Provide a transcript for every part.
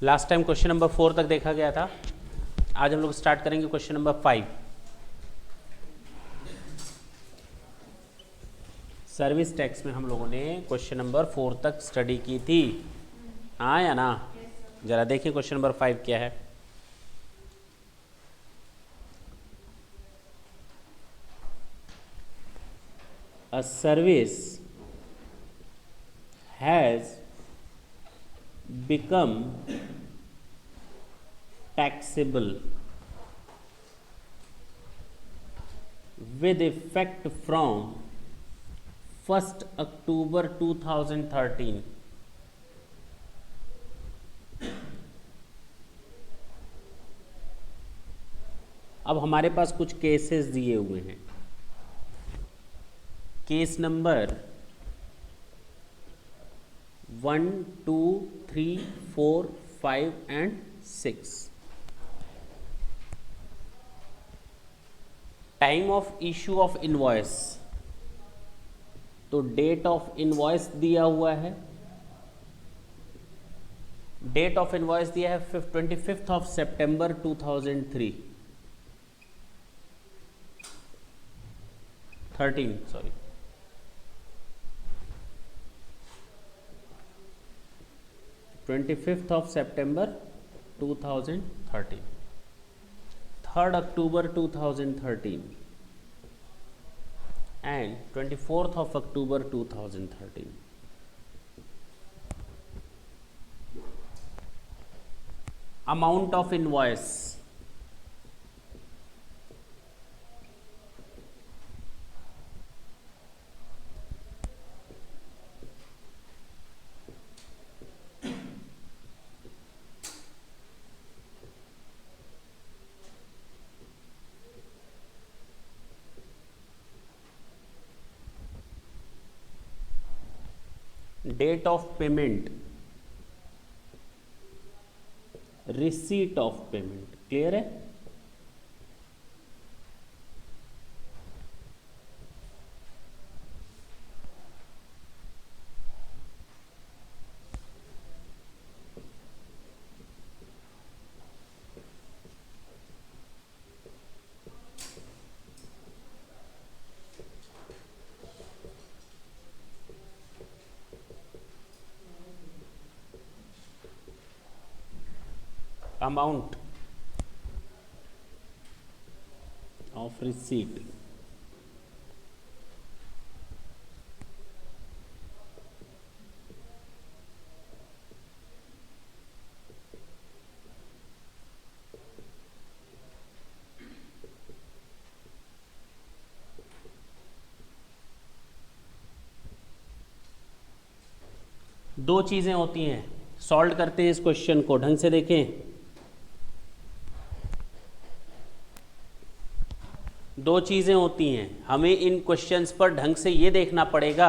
Last time question number 4 तक देखा गया था। आज हम लोग स्टार्ट करेंगे क्वेश्चन नंबर 5। सर्विस टैक्स में हम लोगों ने क्वेश्चन नंबर 4 तक स्टडी की थी, हाँ या ना? जरा देखिए क्वेश्चन नंबर 5 क्या है। A service has become taxable with effect from 1st October 2013। अब हमारे पास कुछ केसेस दिए हुए हैं। Case number 1, 2, 3, 4, 5 and 6। Time of issue of invoice, तो डेट ऑफ इनवॉइस दिया हुआ है। डेट ऑफ इनवॉइस दिया है 25 of September 2003 13 sorry 25 of September 2013, 3rd October 2013 and 24th of October 2013। Amount of invoice, date of payment, receipt of payment. Clear है? Amount of receipt, दो चीजें होती हैं। सॉल्व करते हैं इस क्वेश्चन को, ढंग से देखें। दो चीज़ें होती हैं, हमें इन क्वेश्चंस पर ढंग से ये देखना पड़ेगा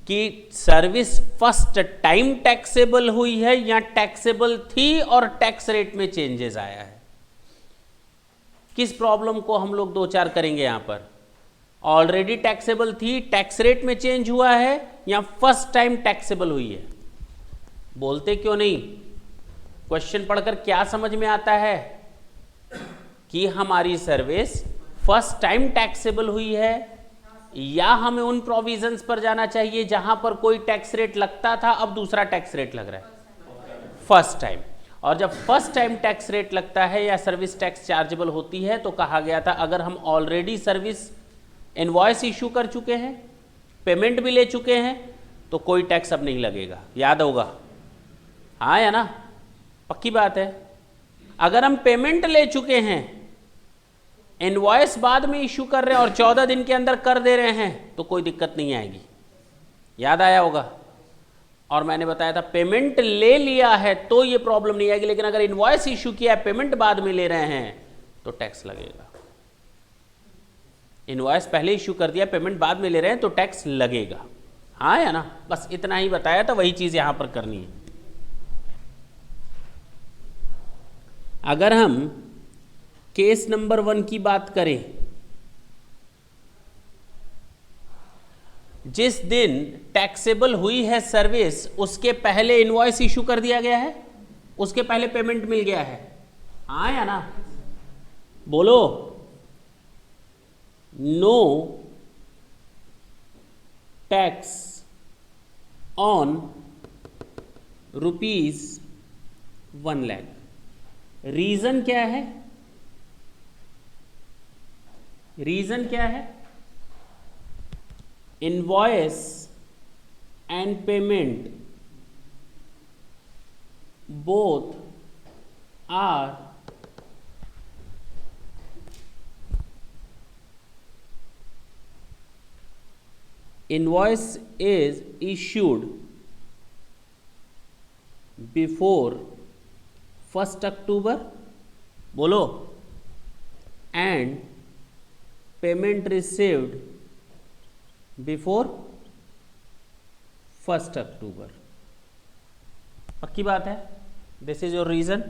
कि सर्विस फर्स्ट टाइम टैक्सेबल हुई है या टैक्सेबल थी और टैक्स रेट में चेंजेस आया है। किस प्रॉब्लम को हम लोग दो चार करेंगे यहाँ पर? ऑलरेडी टैक्सेबल थी, टैक्स रेट में चेंज हुआ है, या फर्स्ट टाइम टैक्सेबल हुई है? बोलते क्यों नहीं? क्वेश्चन पढ़कर क्या समझ में आता है कि हमारी सर्विस फर्स्ट टाइम टैक्सेबल हुई है, या हमें उन प्रोविजंस पर जाना चाहिए जहां पर कोई टैक्स रेट लगता था, अब दूसरा टैक्स रेट लग रहा है फर्स्ट टाइम। और जब फर्स्ट टाइम टैक्स रेट लगता है या सर्विस टैक्स चार्जेबल होती है, तो कहा गया था अगर हम ऑलरेडी सर्विस इनवॉइस इशू कर चुके हैं, पेमेंट भी ले चुके हैं, तो कोई टैक्स अब नहीं लगेगा। याद होगा, हाँ या ना? पक्की बात है। अगर हम पेमेंट ले चुके हैं, इनवॉइस बाद में इशू कर रहे हैं और 14 दिन के अंदर कर दे रहे हैं, तो कोई दिक्कत नहीं आएगी। याद आया होगा। और मैंने बताया था पेमेंट ले लिया है तो ये प्रॉब्लम नहीं आएगी, लेकिन अगर इनवॉइस इशू किया है, पेमेंट बाद में ले रहे हैं, तो टैक्स लगेगा। इनवॉइस पहले इशू कर दिया, पेमेंट बाद में ले रहे हैं, तो टैक्स लगेगा। हाँ या ना? बस इतना ही बताया था, वही चीज यहां पर करनी है। अगर हम केस नंबर 1 की बात करें, जिस दिन टैक्सेबल हुई है सर्विस, उसके पहले इनवॉइस इशू कर दिया गया है, उसके पहले पेमेंट मिल गया है, हाँ या ना? बोलो। No tax on ₹1,00,000। रीजन क्या है? रीजन क्या है? Invoice and payment both are invoice is issued before 1st October, बोलो, and payment received before 1st October। पक्की बात है? This is your reason.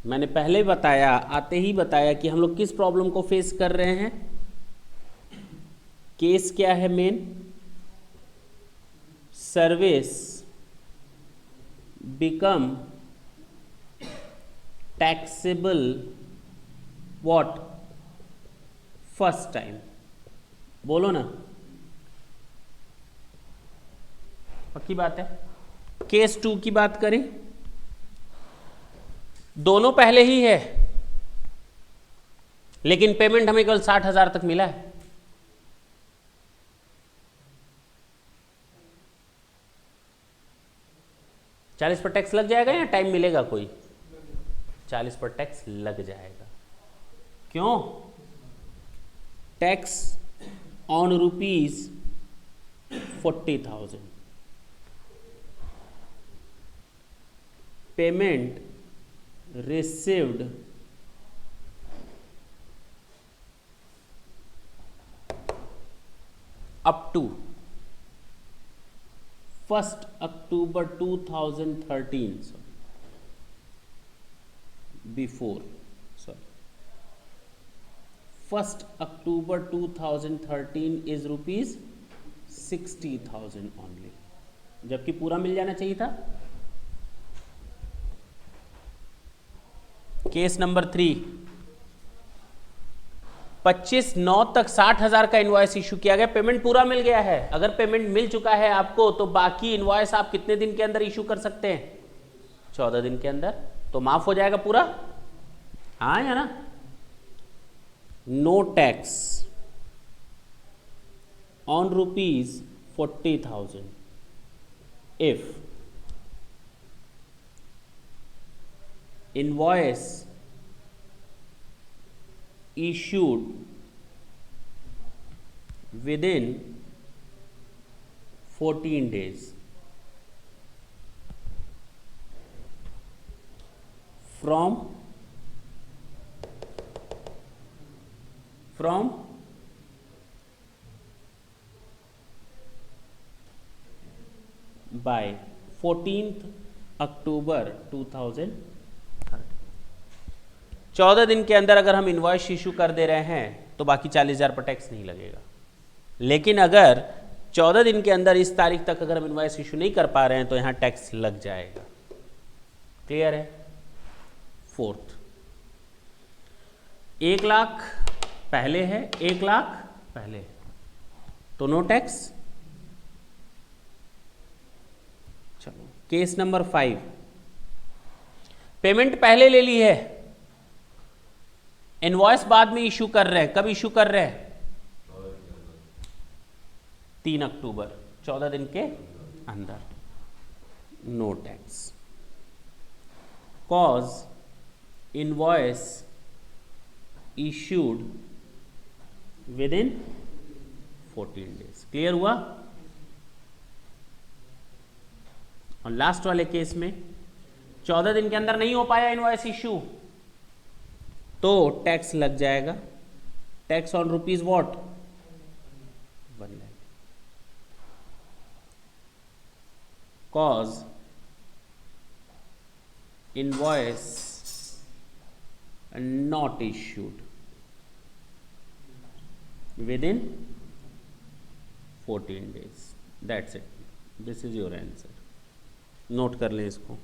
मैंने पहले बताया, आते ही बताया कि हम लोग किस प्रॉब्लम को फेस कर रहे हैं। केस क्या है main? Service become taxable what? First time. बोलो ना, पक्की बात है। केस 2 की बात करें, दोनों पहले ही है लेकिन पेमेंट हमें केवल 60,000 तक मिला है। चालीस पर टैक्स लग जाएगा या टाइम मिलेगा कोई? 40 पर टैक्स लग जाएगा। क्यों? Tax on ₹40,000, payment received up to 1st October 2013, before 1st October 2013 is ₹60,000 only, जबकि पूरा मिल जाना चाहिए था। केस नंबर 3, 25/9 तक 60,000 का इनवॉइस इशू किया गया, पेमेंट पूरा मिल गया है। अगर पेमेंट मिल चुका है आपको तो बाकी इनवॉइस आप कितने दिन के अंदर इशू कर सकते हैं? 14 दिन के अंदर, तो माफ हो जाएगा पूरा, हाँ या ना? No tax on ₹40,000 if invoice issued within 14 days from by 14th October 2013। 14 दिन के अंदर अगर हम इनवॉइस इशू कर दे रहे हैं तो बाकी 40,000 पर टैक्स नहीं लगेगा। लेकिन अगर 14 दिन के अंदर इस तारीख तक अगर हम इनवॉइस इशू नहीं कर पा रहे हैं तो यहां टैक्स लग जाएगा। क्लियर है? 4th, 1 लाख पहले है, 1 लाख पहले तो नो टैक्स। चलो केस नंबर 5, पेमेंट पहले ले ली है, इनवॉइस बाद में इशू कर रहे हैं। कब इशू कर रहे हैं? 3 अक्टूबर, 14 दिन के अंदर। No tax cause invoice issued within 14 days. Clear हुआ? और लास्ट वाले केस में 14 दिन के अंदर नहीं हो पाया इनवॉइस इशू तो टैक्स लग जाएगा। Tax on ₹1 lakh, cause invoice not issued with in 14 days। That's it, this is your answer. Note कर लें इसको।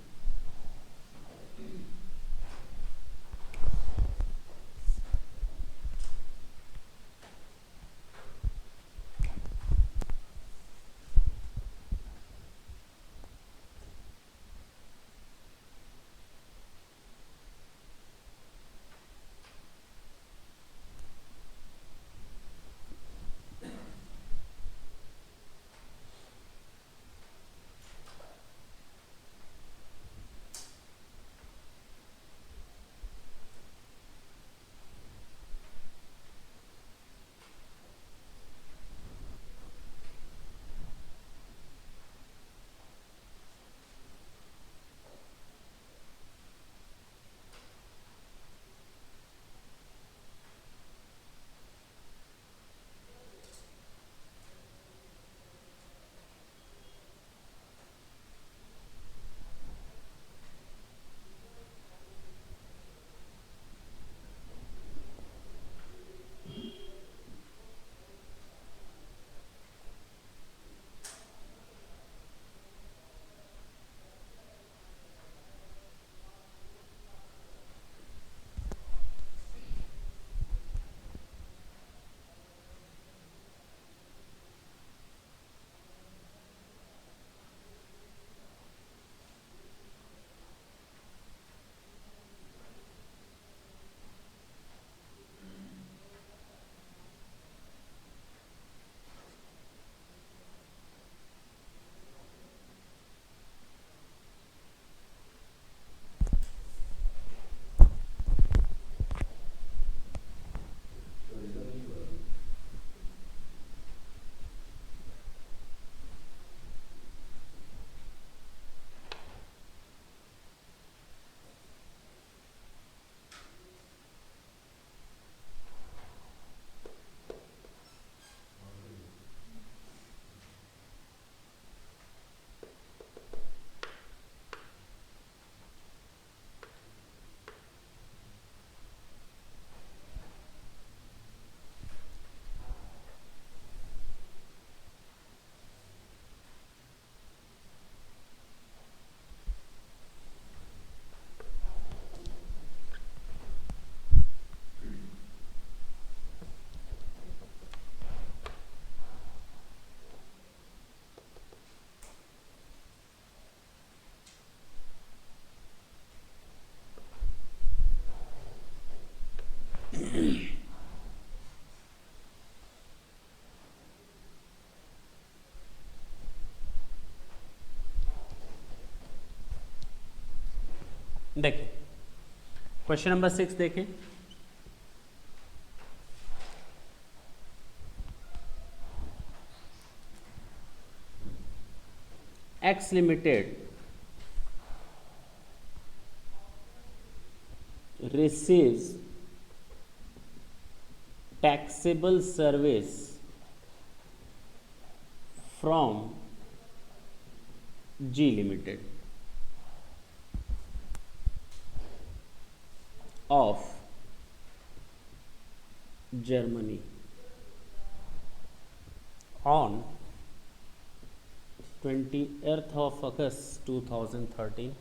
देखिए क्वेश्चन नंबर 6 देखें। X limited receives taxable service from G Limited of Germany on 20th of August 2013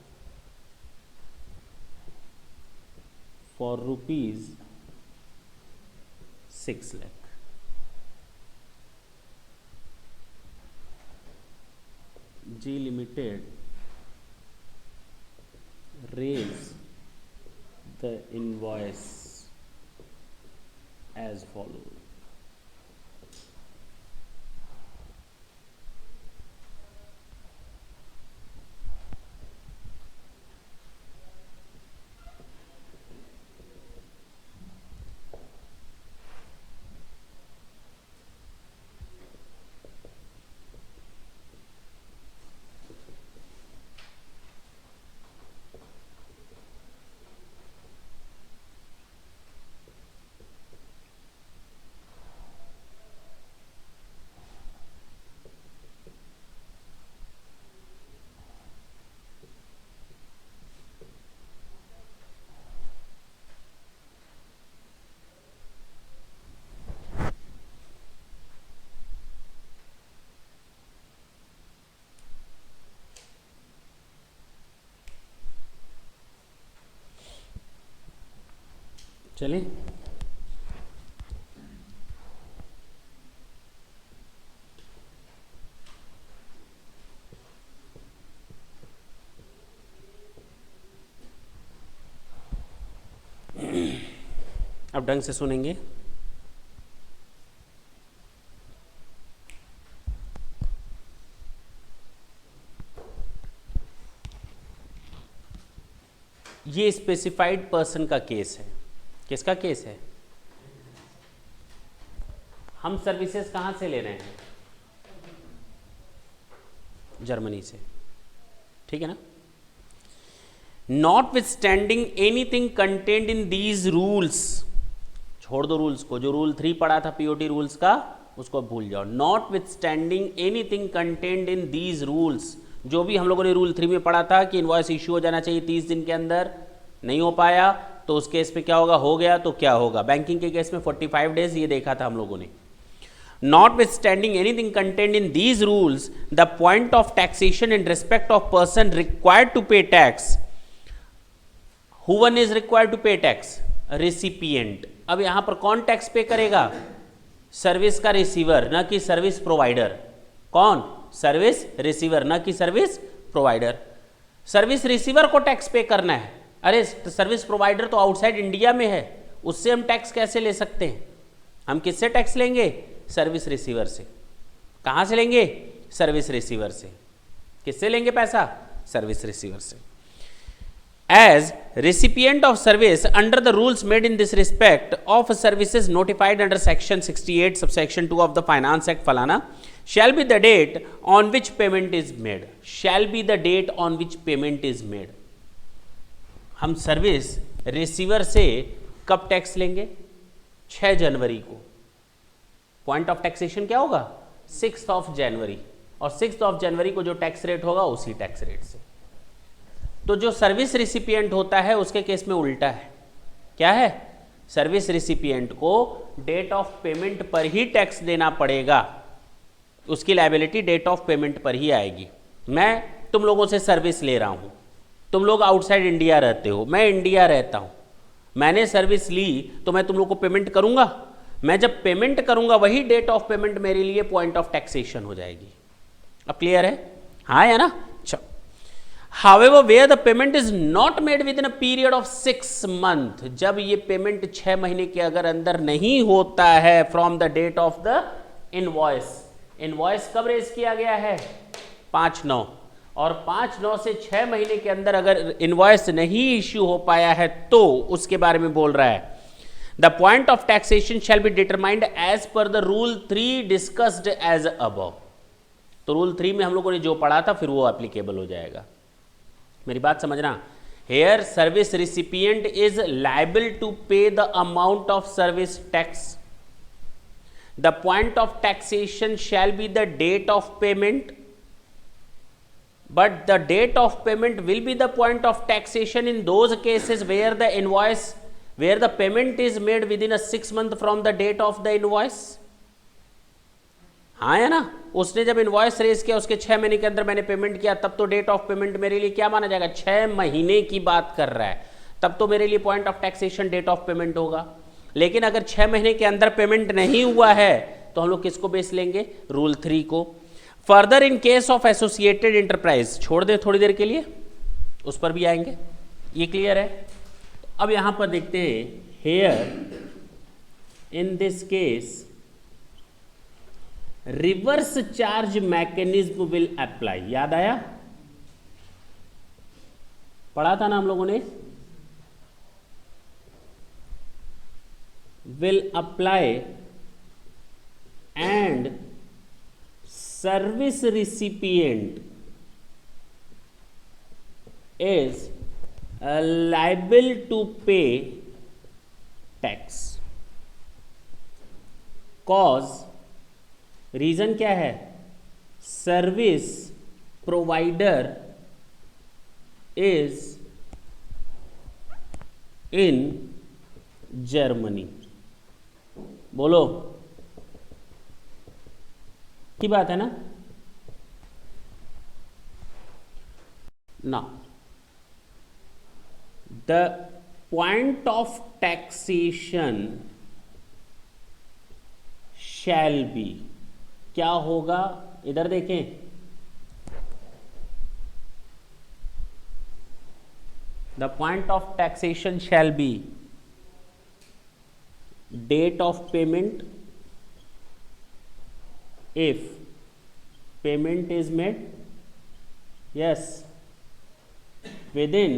for rupees 6 lakh. G Limited raise the invoice as follows. चलिए अब ढंग से सुनेंगे। ये स्पेसिफाइड पर्सन का केस है। किसका केस है? हम सर्विसेज कहां से ले रहे हैं? जर्मनी से, ठीक है ना। Not with standing anything content in these rules, छोड़ दो रूल्स को, जो रूल 3 पढ़ा था पीओटी रूल्स का उसको भूल जाओ। Not with standing anything content in these rules, जो भी हम लोगों ने रूल 3 में पढ़ा था कि इनवॉइस इश्यू हो जाना चाहिए 30 दिन के अंदर, नहीं हो पाया तो उस केस पे क्या होगा, हो गया तो क्या होगा। बैंकिंग के केस में 45 डेज ये देखा था हम लोगों ने। Notwithstanding anything contained in these rules, the point of taxation in respect of person required to pay tax. Who one is required to pay tax? Recipient. अब यहां पर कौन टैक्स पे करेगा? सर्विस का रिसीवर, ना कि सर्विस प्रोवाइडर। कौन? सर्विस रिसीवर, ना कि सर्विस प्रोवाइडर। सर्विस रिसीवर को टैक्स पे करना है। अरे सर्विस प्रोवाइडर तो आउटसाइड इंडिया में है, उससे हम टैक्स कैसे ले सकते हैं? हम किससे टैक्स लेंगे? सर्विस रिसीवर से। कहां से लेंगे? सर्विस रिसीवर से। किससे लेंगे पैसा? सर्विस रिसीवर से। As recipient of service under the rules made in this respect of services notified under section 68 subsection 2 of the Finance Act falana shall be the date on which payment is made. Shall be the date on which payment is made. हम service receiver से कब tax लेंगे? 6 जनवरी को। Point of taxation क्या होगा? 6 जनवरी, और 6 जनवरी को जो टैक्स रेट होगा उसी टैक्स रेट से। तो जो सर्विस रिसिपिएंट होता है उसके केस में उल्टा है। क्या है? सर्विस रिसिपिएंट को डेट ऑफ पेमेंट पर ही टैक्स देना पड़ेगा, उसकी लायबिलिटी डेट ऑफ पेमेंट पर ही आएगी। मैं तुम लोगों से सर्विस ले रहा हूं, तुम लोग आउटसाइड इंडिया रहते हो, मैं इंडिया रहता हूं, मैंने सर्विस ली तो मैं तुम लोग को पेमेंट करूंगा। मैं जब पेमेंट करूंगा वही डेट ऑफ पेमेंट मेरे लिए पॉइंट ऑफ टैक्सेशन हो जाएगी। अब क्लियर है? हाँ या ना? चलो, However, where the payment is not made within a period of 6 months, जब ये पेमेंट 6 महीने के अगर अंदर नहीं होता है from the date of the invoice. Invoice कब रेज किया गया है? 5/9, और 5/9 से 6 महीने के अंदर अगर इनवॉइस नहीं इश्यू हो पाया है तो उसके बारे में बोल रहा है। The point of taxation shall be determined as per the rule 3 discussed as above. तो रूल 3 में हम लोगों ने जो पढ़ा था फिर वो एप्लीकेबल हो जाएगा। मेरी बात समझना। Here service recipient is liable to pay the amount of service tax. The point of taxation shall be the date of payment, but the date of payment will be the point of taxation in those cases where the invoice where the payment is made within a 6 months from the date of the invoice. हाँ है ना? उसने जब invoice raise किया उसके 6 महीने के अंदर मैंने पेमेंट किया, तब तो डेट ऑफ पेमेंट मेरे लिए क्या माना जाएगा? 6 महीने की बात कर रहा है, तब तो मेरे लिए point of taxation date of payment होगा। लेकिन अगर 6 महीने के अंदर पेमेंट नहीं हुआ है तो हम लोग किसको बेस लेंगे? रूल 3 को। Further in case of associated enterprise, छोड़ दें थोड़ी देर के लिए, उस पर भी आएंगे। ये क्लियर है? अब यहां पर देखते हैं, here in this case reverse charge mechanism will apply. याद आया? पढ़ा था ना हम लोगों ने? Will apply and service recipient is liable to pay tax. Cause, reason क्या है? Service provider is in Germany. बोलो, की बात है ना? ना, the point of taxation shall be, क्या होगा इधर देखें, the point of taxation shall be date of payment if payment is made, yes, within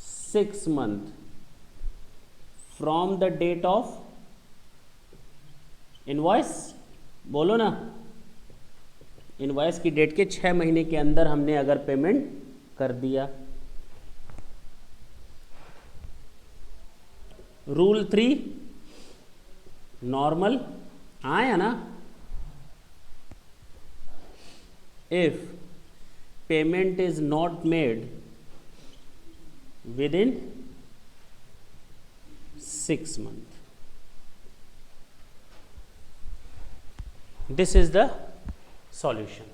6 months from the date of invoice, बोलो ना, इनवॉइस की डेट के 6 महीने के अंदर हमने अगर पेमेंट कर दिया। रूल 3 नॉर्मल आया ना, if payment is not made within 6 months, this is the solution.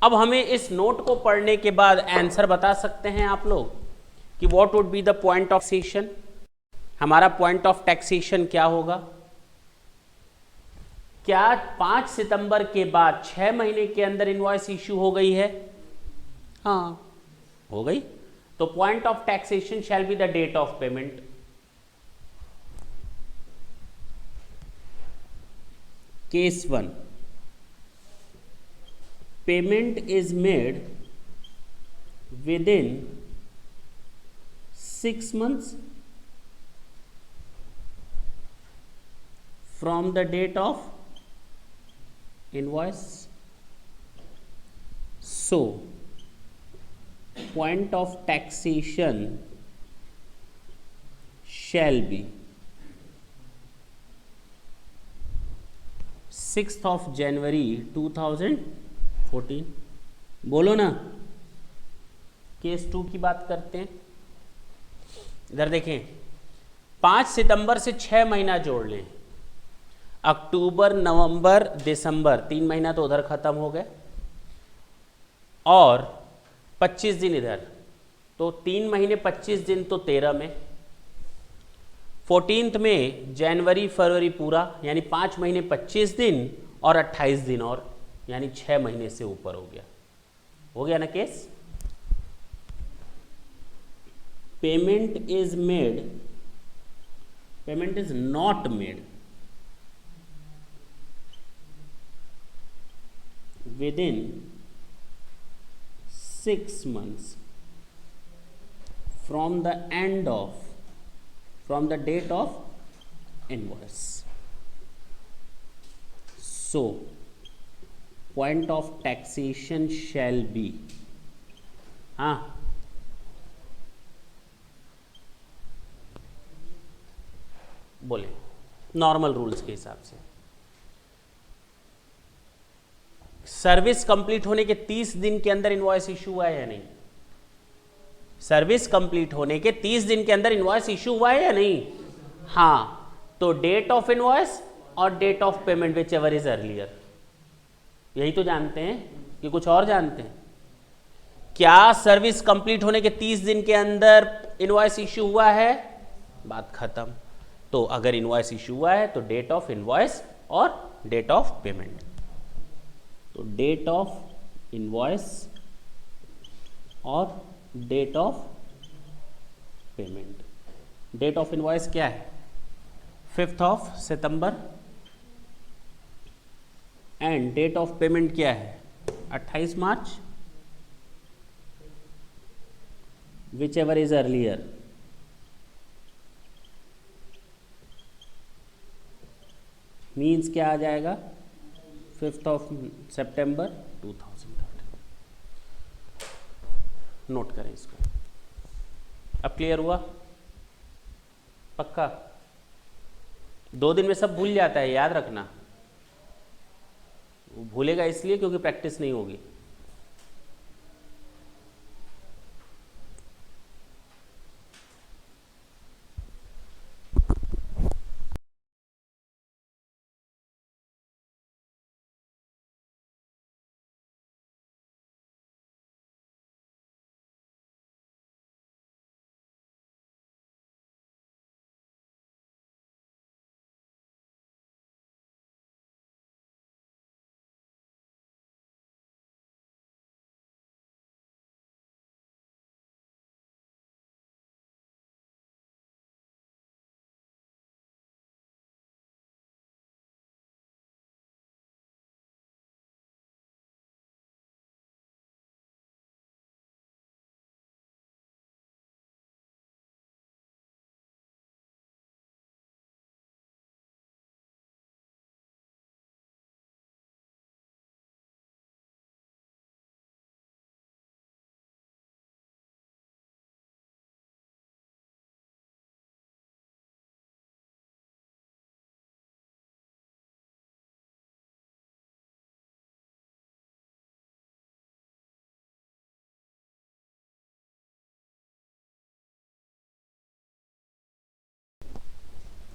अब हमें इस नोट को पढ़ने के बाद आंसर बता सकते हैं आप लोग कि what would be the point of taxation, हमारा पॉइंट ऑफ टैक्सेशन क्या होगा। क्या 5 सितंबर के बाद 6 महीने के अंदर इनवॉइस इश्यू हो गई है? हाँ हो गई, तो point of taxation shall be the date of payment. Case 1, payment is made within 6 months from the date of invoice, so point of taxation shall be 6th of January 2014। बोलो ना, case 2 की बात करते हैं। इधर देखें, 5 सितंबर से 6 महीना जोड़ लें, अक्टूबर नवंबर दिसंबर, 3 महीना तो उधर खत्म हो गए, और 25 दिन इधर, तो 3 महीने 25 दिन तो 13 में, 14th में जनवरी फरवरी पूरा, यानी 5 महीने 25 दिन और 28 दिन और, यानी 6 महीने से ऊपर हो गया ना case. Payment is made, payment is not made within 6 months from the date of invoice, so point of taxation shall be, हाँ बोले नॉर्मल रूल्स के हिसाब से, सर्विस कंप्लीट होने के 30 दिन के अंदर इनवॉइस इशू हुआ है या नहीं? सर्विस कंप्लीट होने के 30 दिन के अंदर इनवॉइस इशू हुआ है या नहीं? हाँ, तो डेट ऑफ इनवॉइस और date of payment whichever is earlier, यही तो जानते हैं कि कुछ और जानते हैं? क्या सर्विस कंप्लीट होने के 30 दिन के अंदर इनवॉइस इशू हुआ है? बात खत्म। तो अगर इनवॉइस इशू हुआ है तो डेट ऑफ इनवॉइस और डेट ऑफ पेमेंट, तो डेट ऑफ इनवॉइस और date of payment. Date of invoice क्या है? 5th of September, and date of payment क्या है? 28 March, whichever is earlier. Means क्या आ जाएगा? 5th of September 2013। नोट करें इसको। अब क्लियर हुआ? पक्का? 2 दिन में सब भूल जाता है, याद रखना। वो भूलेगा इसलिए क्योंकि प्रैक्टिस नहीं होगी।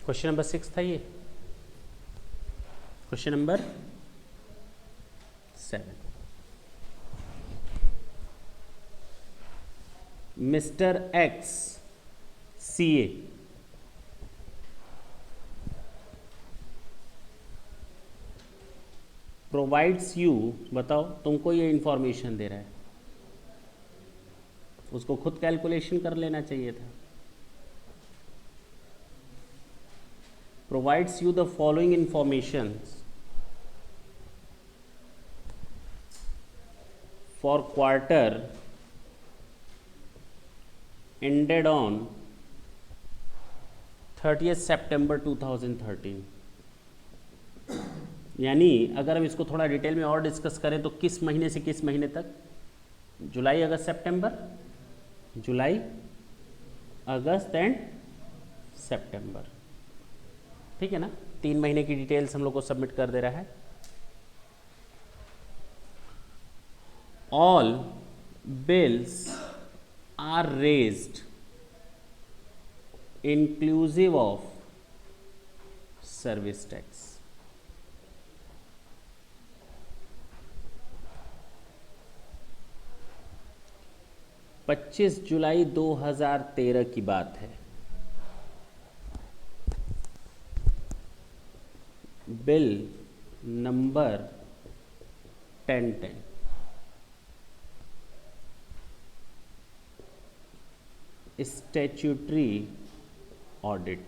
क्वेश्चन नंबर 6 था ये। Question number 7, mister x CA provides you, बताओ तुमको ये इंफॉर्मेशन दे रहा है, उसको खुद कैलकुलेशन कर लेना चाहिए था। Provides you the following information for quarter ended on 30th September 2013। यानी अगर हम इसको थोड़ा डिटेल में और डिस्कस करें तो किस महीने से किस महीने तक? जुलाई अगस्त सितंबर, जुलाई अगस्त एंड सितंबर, ठीक है ना। 3 महीने की डिटेल्स हम लोग को सबमिट कर दे रहा है। All bills are raised inclusive of service tax। पच्चीस जुलाई 2013 की बात है। Bill number 1010 statutory audit.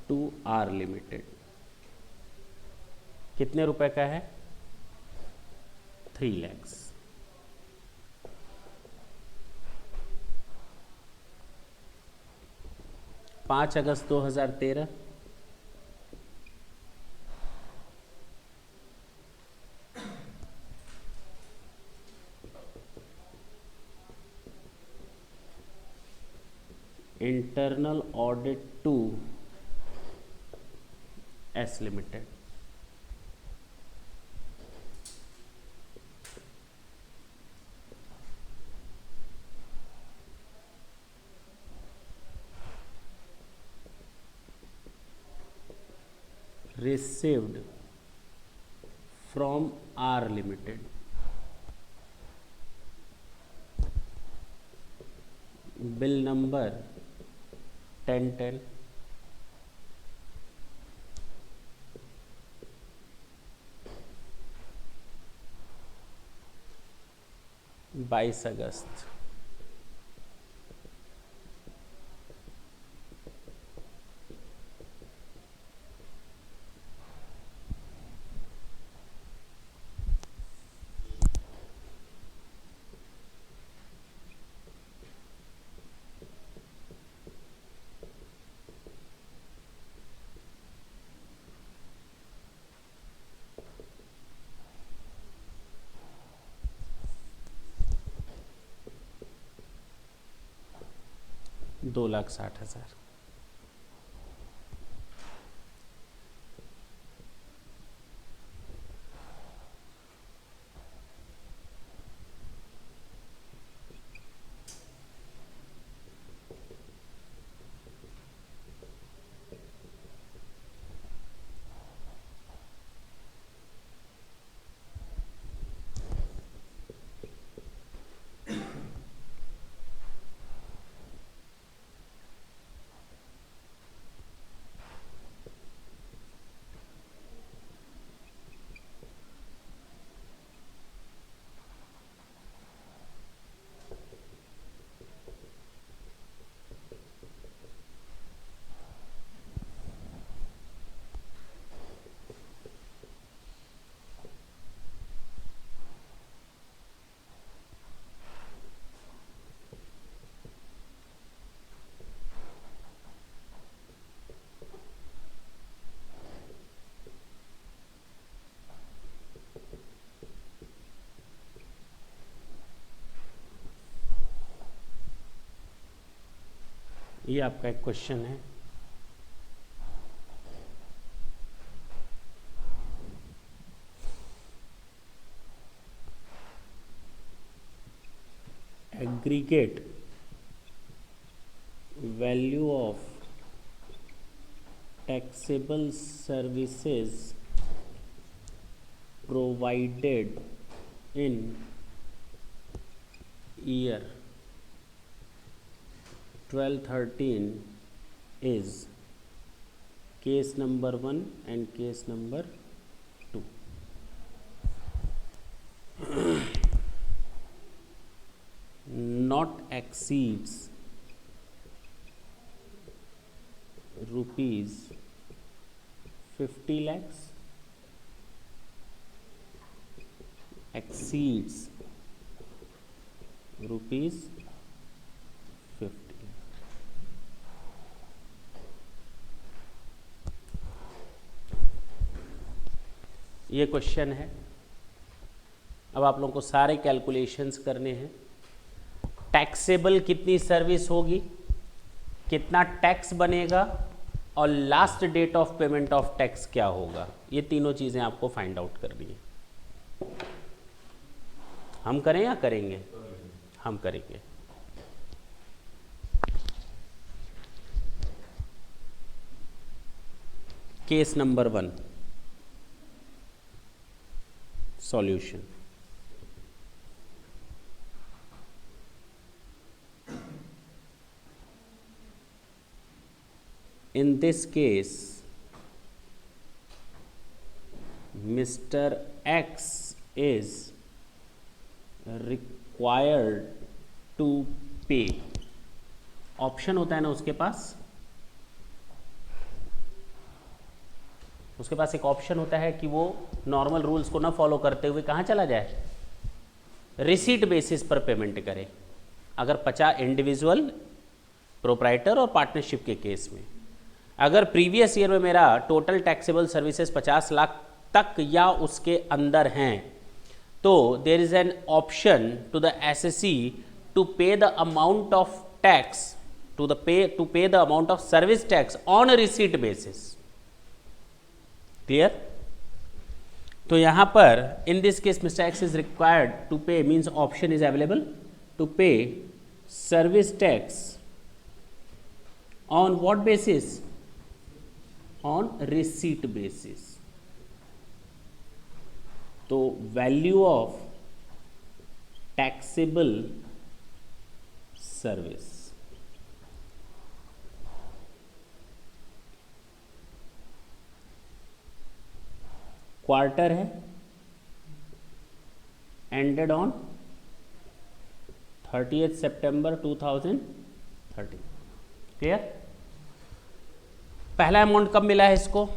To R limited कितने रुपए का है? 3 लाख। पाँच अगस्त 2013 internal audit to S limited. Received from R limited. Bill number 1010 22 अगस्त। दो लाख 60,000। ये आपका एक क्वेश्चन है। aggregate value of taxable services provided in year 1213 is case number 1 and case number 2. Not exceeds rupees 50 lakhs, exceeds rupees 50. ये question है। अब आप लोगों को सारे कैलकुलेशंस करने हैं। टैक्सेबल कितनी सर्विस होगी, कितना टैक्स बनेगा और last date of payment of tax क्या होगा, ये तीनों चीज़ें आपको फाइंड आउट करनी है। हम करें या करेंगे? हम करेंगे। Case number 1 solution. In this case, Mr. X is required to pay. Option होता है ना उसके पास एक ऑप्शन होता है कि वो नॉर्मल रूल्स को ना फॉलो करते हुए कहाँ चला जाए, रिसीट बेसिस पर पेमेंट करे। अगर 50 इंडिविजुअल, प्रोप्राइटर और पार्टनरशिप के केस में, अगर प्रीवियस ईयर में मेरा टोटल टैक्सेबल सर्विसेज 50 लाख तक या उसके अंदर हैं, तो there is an option to the SSC to pay the amount of tax to pay the amount of service tax on receipt basis. Clear? तो यहां पर in this case mister X is required to pay, means option is available to pay service tax on what basis, on receipt basis. तो value of taxable service, quarter है, ended on 30 सितंबर 2013। Clear? पहला amount कब मिला है इसको?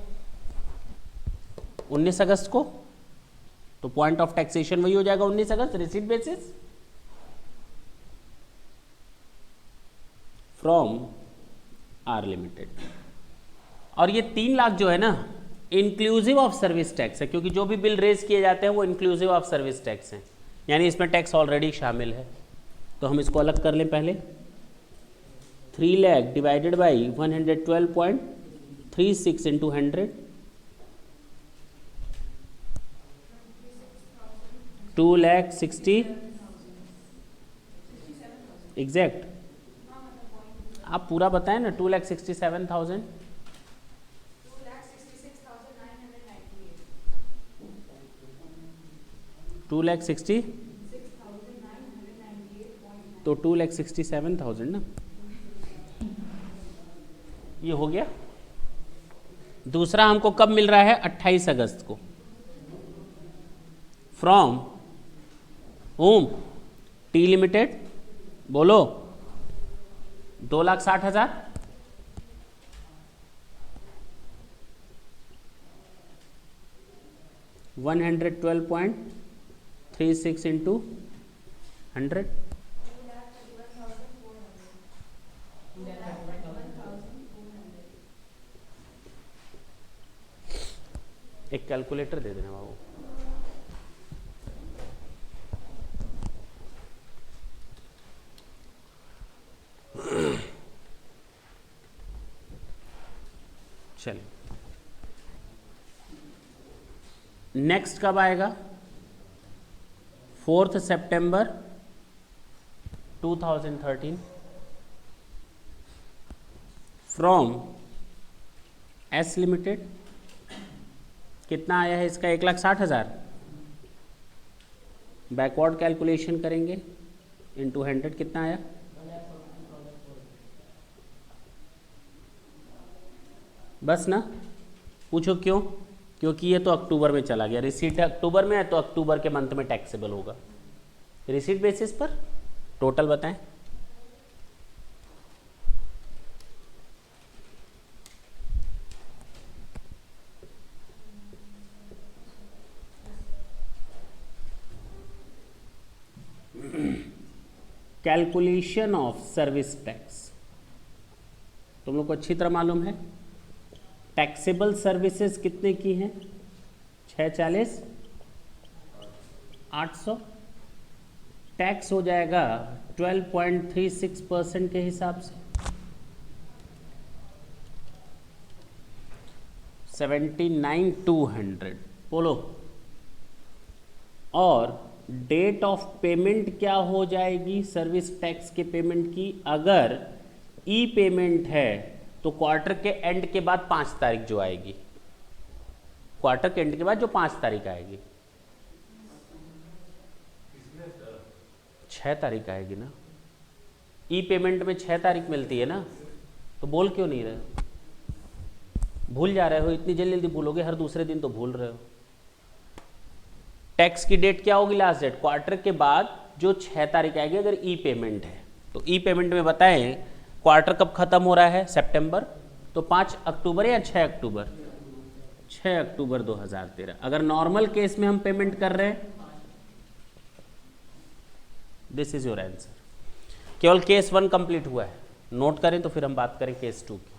19 अगस्त को। तो पॉइंट ऑफ टैक्सेशन वही हो जाएगा 19 अगस्त, receipt basis from R limited. और ये 3 लाख जो है ना, इंक्लूसिव ऑफ सर्विस टैक्स है, क्योंकि जो भी बिल रेज किए जाते हैं वो इंक्लूसिव ऑफ सर्विस टैक्स हैं, यानी इसमें टैक्स ऑलरेडी शामिल है। तो हम इसको अलग कर लें पहले। 3 lakh divided by 112.36 into 100, 2,60,000 exact. आप पूरा बताएं ना। 2,67,000, 2,60,000, तो 2,67,000 ना, ये हो गया। दूसरा हमको कब मिल रहा है? 28 अगस्त को। फ्रॉम होम टी लिमिटेड, बोलो। 2,60,000, 112.36 इंटू 100, एक कैलकुलेटर दे देना बाबू। चलिए, नेक्स्ट कब आएगा? 4 सितंबर 2013 फ्रॉम एस लिमिटेड, कितना आया है इसका? 1,60,000। बैकवर्ड कैलकुलेशन करेंगे, इनटू 100 कितना आया? बस ना, पूछो क्यों? क्योंकि ये तो अक्टूबर में चला गया, रिसीट अक्टूबर में है तो अक्टूबर के मंथ में टैक्सेबल होगा। रिसीट बेसिस पर टोटल बताएं। कैलकुलेशन ऑफ सर्विस टैक्स तुम लोग को अच्छी तरह मालूम है। टैक्सेबल सर्विसेज कितने की हैं? 640 800। टैक्स हो जाएगा 12.36% के हिसाब से, 79,200 बोलो। और डेट ऑफ पेमेंट क्या हो जाएगी सर्विस टैक्स के पेमेंट की? अगर ई पेमेंट है तो क्वार्टर के एंड के बाद 5 तारीख जो आएगी, क्वार्टर के एंड के बाद जो 5 तारीख आएगी, 6 तारीख आएगी ना। ई पेमेंट में 6 तारीख मिलती है ना, तो बोल क्यों नहीं रहे? भूल जा रहे हो, इतनी जल्दी जल्दी भूलोगे, हर दूसरे दिन तो भूल रहे हो। टैक्स की डेट क्या होगी? लास्ट डेट क्वार्टर के बाद जो 6 तारीख आएगी अगर ई पेमेंट है तो। ई पेमेंट में बताएं क्वार्टर कब खत्म हो रहा है? सितंबर, तो 5 अक्टूबर या 6 अक्टूबर? 6 अक्टूबर 2013। अगर नॉर्मल केस में हम पेमेंट कर रहे हैं, दिस इज योर आंसर। केवल केस 1 कंप्लीट हुआ है, नोट करें तो फिर हम बात करें केस 2 की।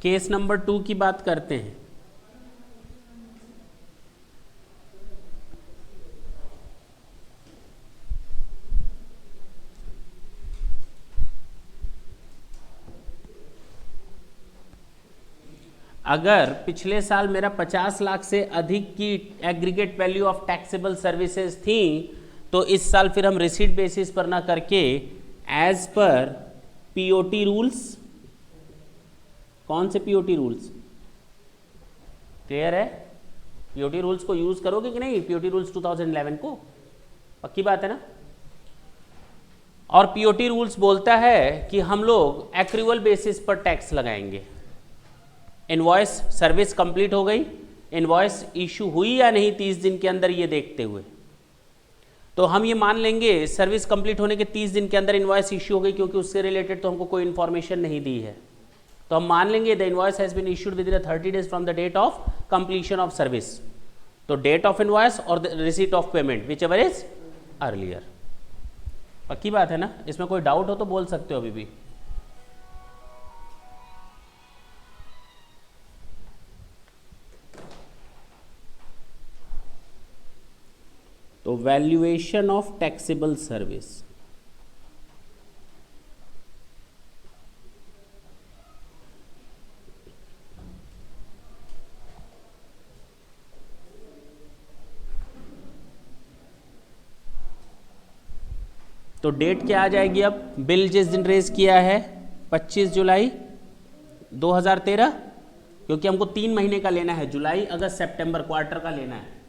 केस नंबर 2 की बात करते हैं। अगर पिछले साल मेरा 50 लाख से अधिक की aggregate value of taxable services थी, तो इस साल फिर हम रिसीट बेसिस पर ना करके एज पर पीओटी रूल्स, कौन से पीओटी रूल्स? क्लियर है? पीओटी रूल्स को यूज करोगे कि नहीं? पीओटी रूल्स 2011 को, पक्की बात है ना? और पीओटी रूल्स बोलता है कि हम लोग एक्रूअल बेसिस पर टैक्स लगाएंगे। इनवॉइस सर्विस कंप्लीट हो गई, इनवॉइस इशू हुई या नहीं 30 दिन के अंदर, ये देखते हुए तो हम ये मान लेंगे सर्विस कंप्लीट होने के 30 दिन के अंदर इनवॉइस इशू हो गई, क्योंकि उससे रिलेटेड तो हमको कोई इन्फॉर्मेशन नहीं दी है। तो हम मान लेंगे the invoice has been issued within 30 days from the date of completion of service. तो डेट ऑफ इनवॉइस और the receipt of payment whichever is earlier. पक्की बात है ना? इसमें कोई डाउट हो तो बोल सकते हो अभी भी। तो वैल्यूएशन ऑफ टैक्सेबल सर्विस, तो डेट क्या आ जाएगी अब? बिल जिस दिन रेज किया है 25 जुलाई 2013, क्योंकि हमको 3 महीने का लेना है, जुलाई अगस्त सितंबर क्वार्टर का लेना है।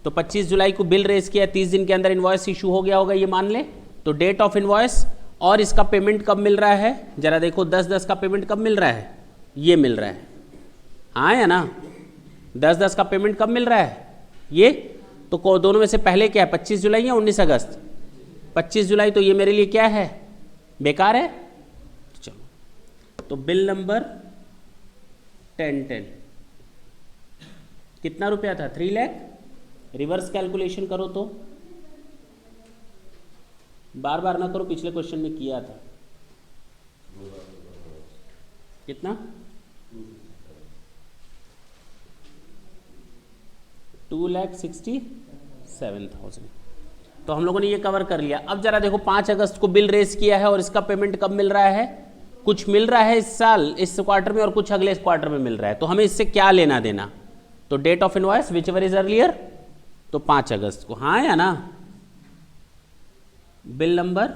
तो 25 जुलाई को बिल रेज किया, 30 दिन के अंदर इनवॉइस इशू हो गया होगा, ये मान ले। तो डेट ऑफ इनवॉइस और इसका पेमेंट कब मिल रहा है, जरा देखो 10-10 का पेमेंट कब मिल रहा है? ये मिल रहा है, हाँ या ना? 10-10 का पेमेंट कब मिल रहा है? ये तो दोनों में से पहले क्या है, 25 जुलाई या 19 अगस्त? 25 जुलाई। तो ये मेरे लिए क्या है, बेकार है। चलो, तो बिल नंबर 1010 कितना रुपया था? 3 लाख। रिवर्स कैलकुलेशन करो तो, बार बार ना करो, पिछले क्वेश्चन में किया था। कितना? 2,67,000। तो हम लोगों ने ये कवर कर लिया। अब जरा देखो 5 अगस्त को बिल रेज किया है और इसका पेमेंट कब मिल रहा है? कुछ मिल रहा है इस साल इस क्वार्टर में और कुछ अगले क्वार्टर में मिल रहा है। तो हमें इससे क्या लेना देना? तो date of invoice whichever is earlier, तो 5 अगस्त को, हाँ या ना? बिल नंबर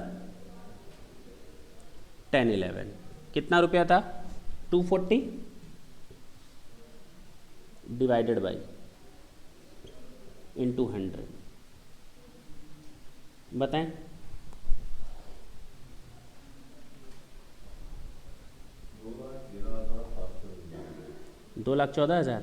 1011 कितना रुपया था? 240 डिवाइडेड बाई इंटू 100, बताएं। 2,14,000।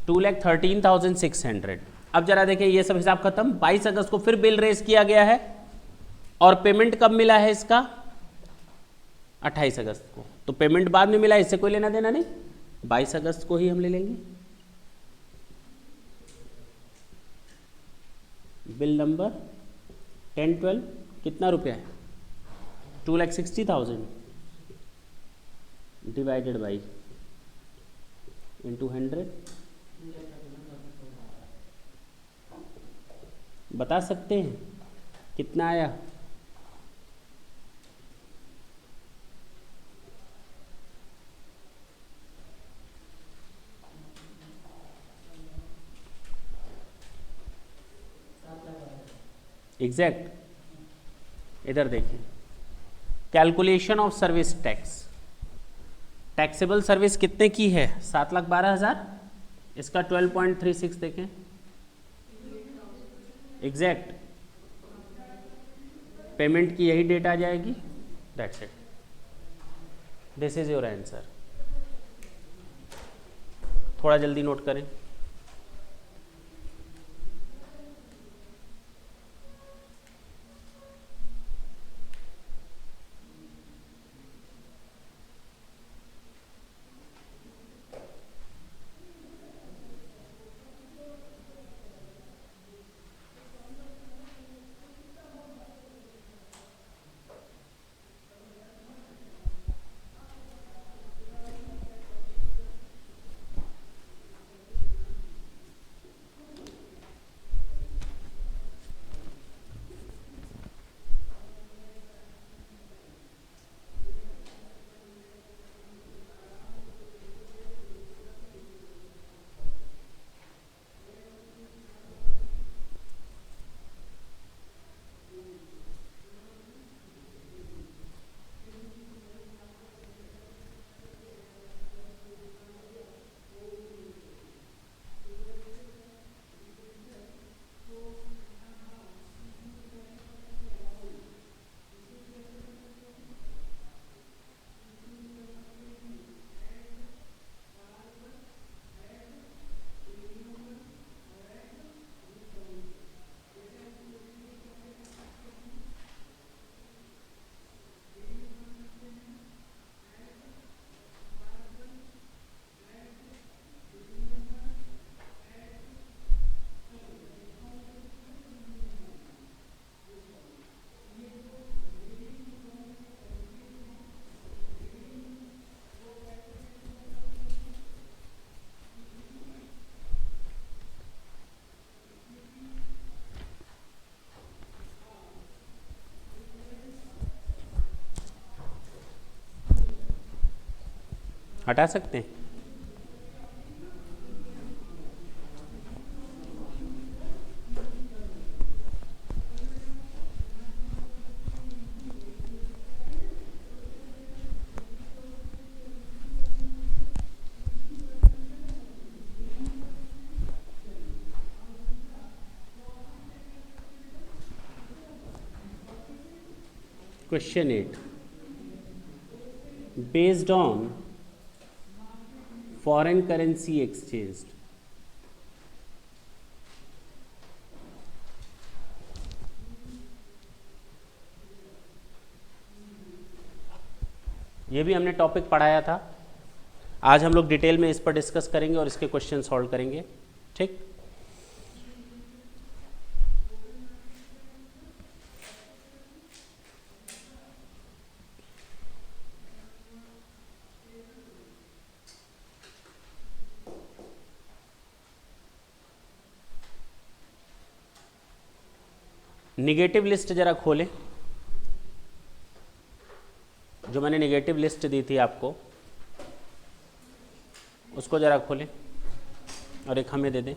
2,13,600। अब जरा देखिए ये सब हिसाब खत्म। 22 अगस्त को फिर बिल रेज किया गया है और पेमेंट कब मिला है इसका? 28 अगस्त को। तो पेमेंट बाद में मिला, इससे कोई लेना देना नहीं, 22 अगस्त को ही हम ले लेंगे। बिल नंबर 1012 कितना रुपया है? 2,60,000 डिवाइडेड बाई इंटू 100। बता सकते हैं कितना आया? एग्जैक्ट। इधर देखिए, calculation of service tax. Taxable service कितने की है? 7,12,000। इसका 12.36 देखें, एग्जैक्ट। पेमेंट की यही डेट आ जाएगी, that's it, this is your answer. थोड़ा जल्दी नोट करें। हटा सकते हैं। Question 8. Based on foreign currency exchanged, ये भी हमने टॉपिक पढ़ाया था। आज हम लोग डिटेल में इस पर डिस्कस करेंगे और इसके क्वेश्चन सॉल्व करेंगे। ठीक, निगेटिव लिस्ट जरा खोलें, जो मैंने निगेटिव लिस्ट दी थी आपको उसको जरा खोलें और एक हमें दे दें।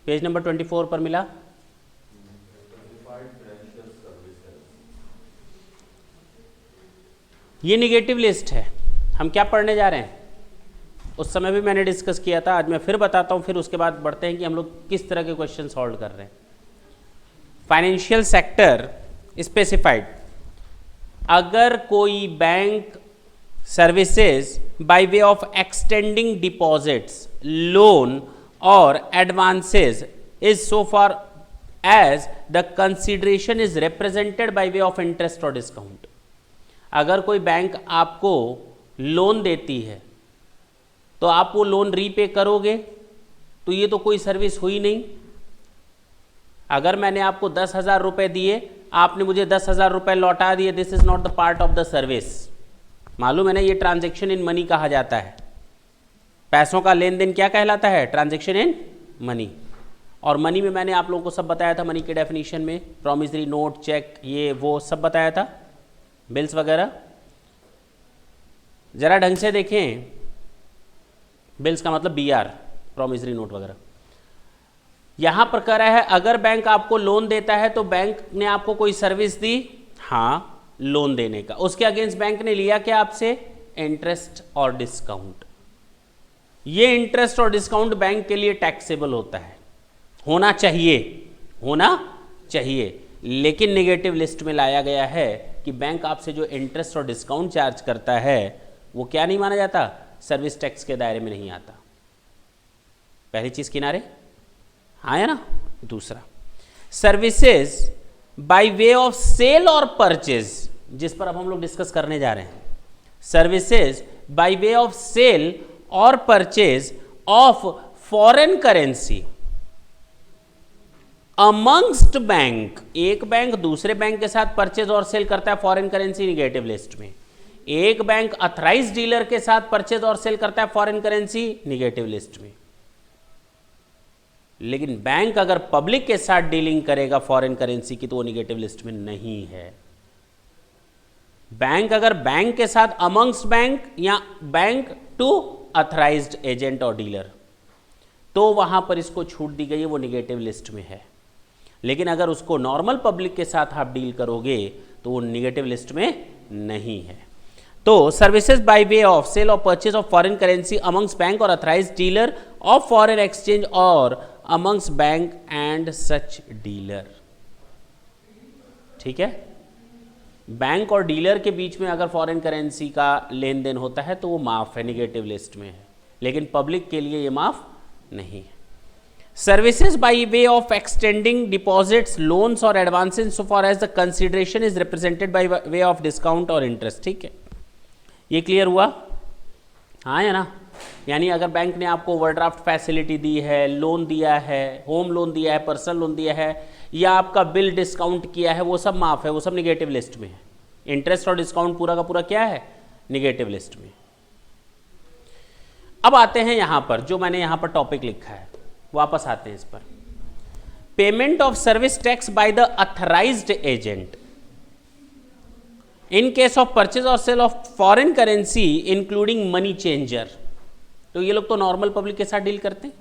पेज नंबर 24 पर मिला। ये निगेटिव लिस्ट है। हम क्या पढ़ने जा रहे हैं, उस समय भी मैंने डिस्कस किया था, आज मैं फिर बताता हूं, फिर उसके बाद बढ़ते हैं कि हम लोग किस तरह के क्वेश्चन सॉल्व कर रहे हैं। फाइनेंशियल सेक्टर स्पेसिफाइड, अगर कोई bank services by way of extending deposits, loan और advances is so far as the consideration is represented by way of interest और डिस्काउंट। अगर कोई बैंक आपको लोन देती है तो आप वो लोन रीपे करोगे, तो ये तो कोई सर्विस हुई नहीं। अगर मैंने आपको 10,000 रुपये दिए, आपने मुझे 10,000 रुपये लौटा दिए, this is not the part of the service. मालूम है ना, ये ट्रांजेक्शन इन मनी कहा जाता है। पैसों का लेन देन क्या कहलाता है, ट्रांजेक्शन इन मनी। और मनी में मैंने आप लोगों को सब बताया था, मनी के डेफिनेशन में प्रॉमिसरी नोट, चेक, ये वो सब बताया था, बिल्स वगैरह। जरा ढंग से देखें, बिल्स का मतलब BR, प्रॉमिसरी नोट वगैरह। यहां पर कह रहा है अगर बैंक आपको लोन देता है तो बैंक ने आपको कोई सर्विस दी, हाँ, लोन देने का, उसके अगेंस्ट बैंक ने लिया क्या आपसे, इंटरेस्ट और डिस्काउंट। ये इंटरेस्ट और डिस्काउंट बैंक के लिए टैक्सेबल होता है, होना चाहिए, होना चाहिए। लेकिन नेगेटिव लिस्ट में लाया गया है कि बैंक आपसे जो इंटरेस्ट और डिस्काउंट चार्ज करता है वो क्या नहीं माना जाता, सर्विस टैक्स के दायरे में नहीं आता। पहली चीज किनारे आया ना। दूसरा, services by way of sale और परचेज, जिस पर अब हम लोग डिस्कस करने जा रहे हैं। Services by way of sale और purchase of foreign currency amongst bank, एक बैंक दूसरे बैंक के साथ परचेज और सेल करता है फॉरेन करेंसी, निगेटिव लिस्ट में। एक बैंक अथराइज्ड डीलर के साथ परचेज और सेल करता है फॉरेन करेंसी, निगेटिव लिस्ट में। लेकिन बैंक अगर पब्लिक के साथ डीलिंग करेगा फॉरेन करेंसी की तो वो निगेटिव लिस्ट में नहीं है। बैंक अगर बैंक के साथ अमंगस्ट बैंक या बैंक टू अथराइज्ड एजेंट और डीलर, तो वहां पर इसको छूट दी गई है, वो निगेटिव लिस्ट में है। लेकिन अगर उसको नॉर्मल पब्लिक के साथ आप डील करोगे तो वो निगेटिव लिस्ट में नहीं है। तो services by way of sale और purchase of foreign currency amongst bank और authorised dealer of foreign exchange और amongst bank and such dealer. ठीक है, बैंक और डीलर के बीच में अगर फॉरेन करेंसी का लेन देन होता है तो वो माफ है, निगेटिव लिस्ट में है। लेकिन पब्लिक के लिए ये माफ नहीं है। Services by way of extending deposits, loans और advances so for as the consideration is represented by way of discount और इंटरेस्ट। ठीक है, ये क्लियर हुआ? हाँ या ना? यानी अगर बैंक ने आपको ओवरड्राफ्ट फैसिलिटी दी है, लोन दिया है, होम लोन दिया है, पर्सनल लोन दिया है, या आपका बिल डिस्काउंट किया है, वो सब माफ है, वो सब निगेटिव लिस्ट में है। इंटरेस्ट और डिस्काउंट पूरा का पूरा क्या है, निगेटिव लिस्ट में। अब आते हैं यहां पर, जो मैंने यहां पर टॉपिक लिखा है, वापस आते हैं इस पर। Payment of service tax by the authorised agent in case of purchase और sale of foreign currency including money changer. तो ये लोग तो नॉर्मल पब्लिक के साथ डील करते हैं,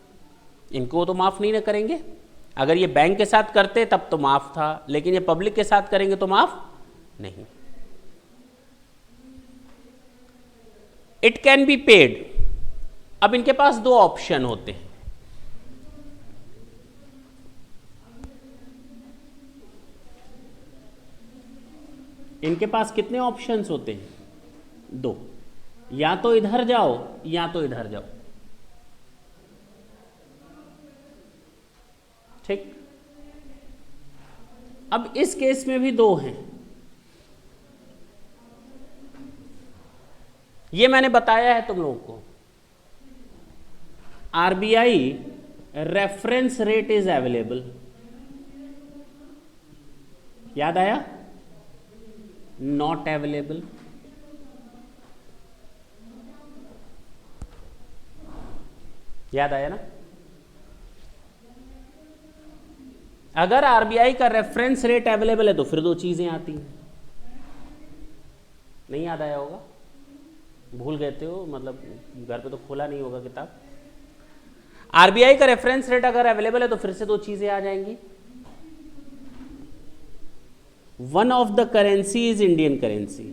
इनको तो माफ नहीं ना करेंगे। अगर ये बैंक के साथ करते तब तो माफ था, लेकिन ये पब्लिक के साथ करेंगे तो माफ नहीं। It can be paid. अब इनके पास दो ऑप्शन होते हैं। इनके पास कितने ऑप्शंस होते हैं? दो, या तो इधर जाओ या तो इधर जाओ। ठीक, अब इस केस में भी दो हैं। ये मैंने बताया है तुम लोगों को, RBI reference rate is available, याद आया? Not available. याद आया ना? अगर आरबीआई का रेफरेंस रेट अवेलेबल है तो फिर दो चीजें आती हैं। नहीं याद आया होगा, भूल गए थे हो, मतलब घर पे तो खोला नहीं होगा किताब। आरबीआई का रेफरेंस रेट अगर अवेलेबल है तो फिर से दो चीजें आ जाएंगी। One of the currency is Indian currency,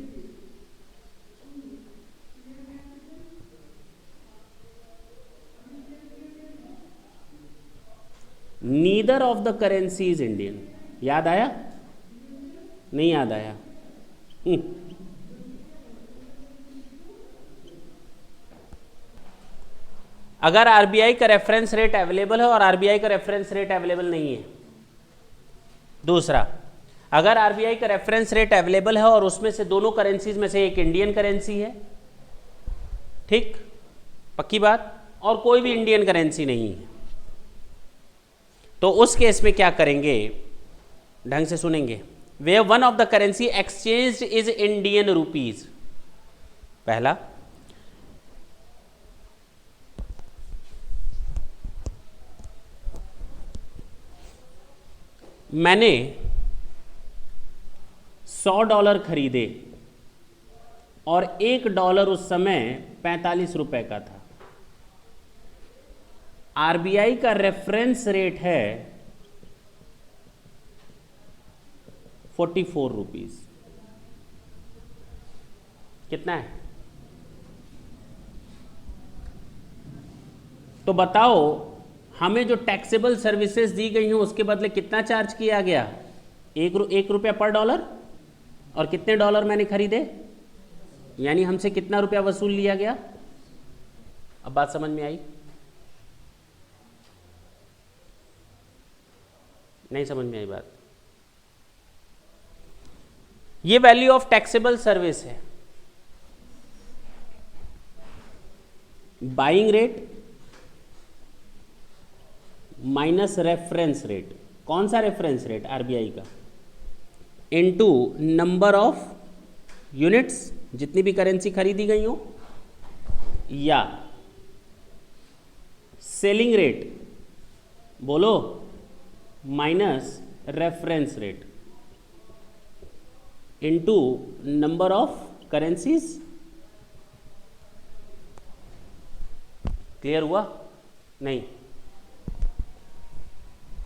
neither of the currency is Indian. याद आया? नहीं याद आया? अगर आरबीआई का रेफरेंस रेट अवेलेबल है और आरबीआई का रेफरेंस रेट अवेलेबल नहीं है। दूसरा, अगर आरबीआई का रेफरेंस रेट अवेलेबल है और उसमें से दोनों करेंसीज में से एक इंडियन करेंसी है, ठीक, पक्की बात, और कोई भी इंडियन करेंसी नहीं है, तो उस केस में क्या करेंगे? ढंग से सुनेंगे। वे one of the currency exchange is Indian rupees. पहला, मैंने $100 खरीदे और $1 उस समय 45 रुपए का था। आरबीआई का रेफरेंस रेट है 44 रुपीज। कितना है? तो बताओ, हमें जो टैक्सेबल सर्विसेज दी गई हैं उसके बदले कितना चार्ज किया गया? एक रुपया पर डॉलर। और कितने डॉलर मैंने खरीदे, यानी हमसे कितना रुपया वसूल लिया गया? अब बात समझ में आई? नहीं समझ में आई बात? ये वैल्यू ऑफ टैक्सेबल सर्विस है। Buying rate minus reference rate. कौन सा रेफरेंस रेट? आरबीआई का, इनटू नंबर ऑफ यूनिट्स, जितनी भी करेंसी खरीदी गई हो, या सेलिंग रेट, बोलो, minus reference rate into number of currencies. Clear हुआ? नहीं?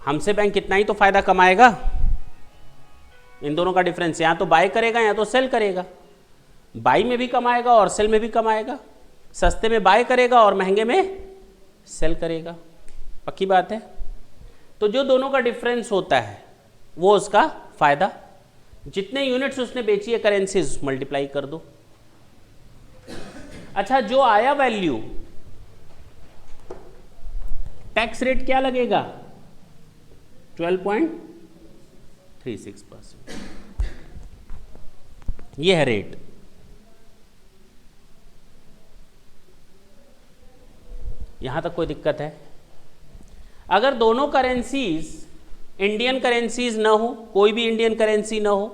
हमसे बैंक कितना ही तो फायदा कमाएगा। इन दोनों का डिफरेंस, या तो बाय करेगा या तो सेल करेगा। बाई में भी कमाएगा और सेल में भी कमाएगा। सस्ते में बाय करेगा और महंगे में सेल करेगा। पक्की बात है? तो जो दोनों का डिफरेंस होता है वो उसका फायदा। जितने यूनिट्स उसने बेची है करेंसीज, मल्टीप्लाई कर दो। अच्छा, जो आया वैल्यू, टैक्स रेट क्या लगेगा? 12.36%। ये है रेट। यहां तक कोई दिक्कत है? अगर दोनों करेंसीज इंडियन करेंसीज ना हो, कोई भी इंडियन करेंसी ना हो,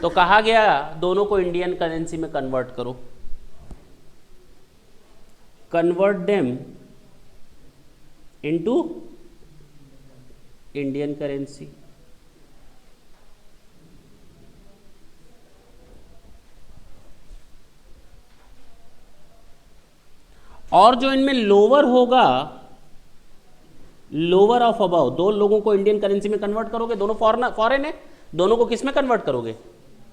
तो कहा गया दोनों को इंडियन करेंसी में कन्वर्ट करो। Convert them into Indian currency, और जो इनमें लोअर होगा, लोअर ऑफ अबाउ, दो लोगों को इंडियन करेंसी में कन्वर्ट करोगे, दोनों फॉरेन है, दोनों को किस में कन्वर्ट करोगे?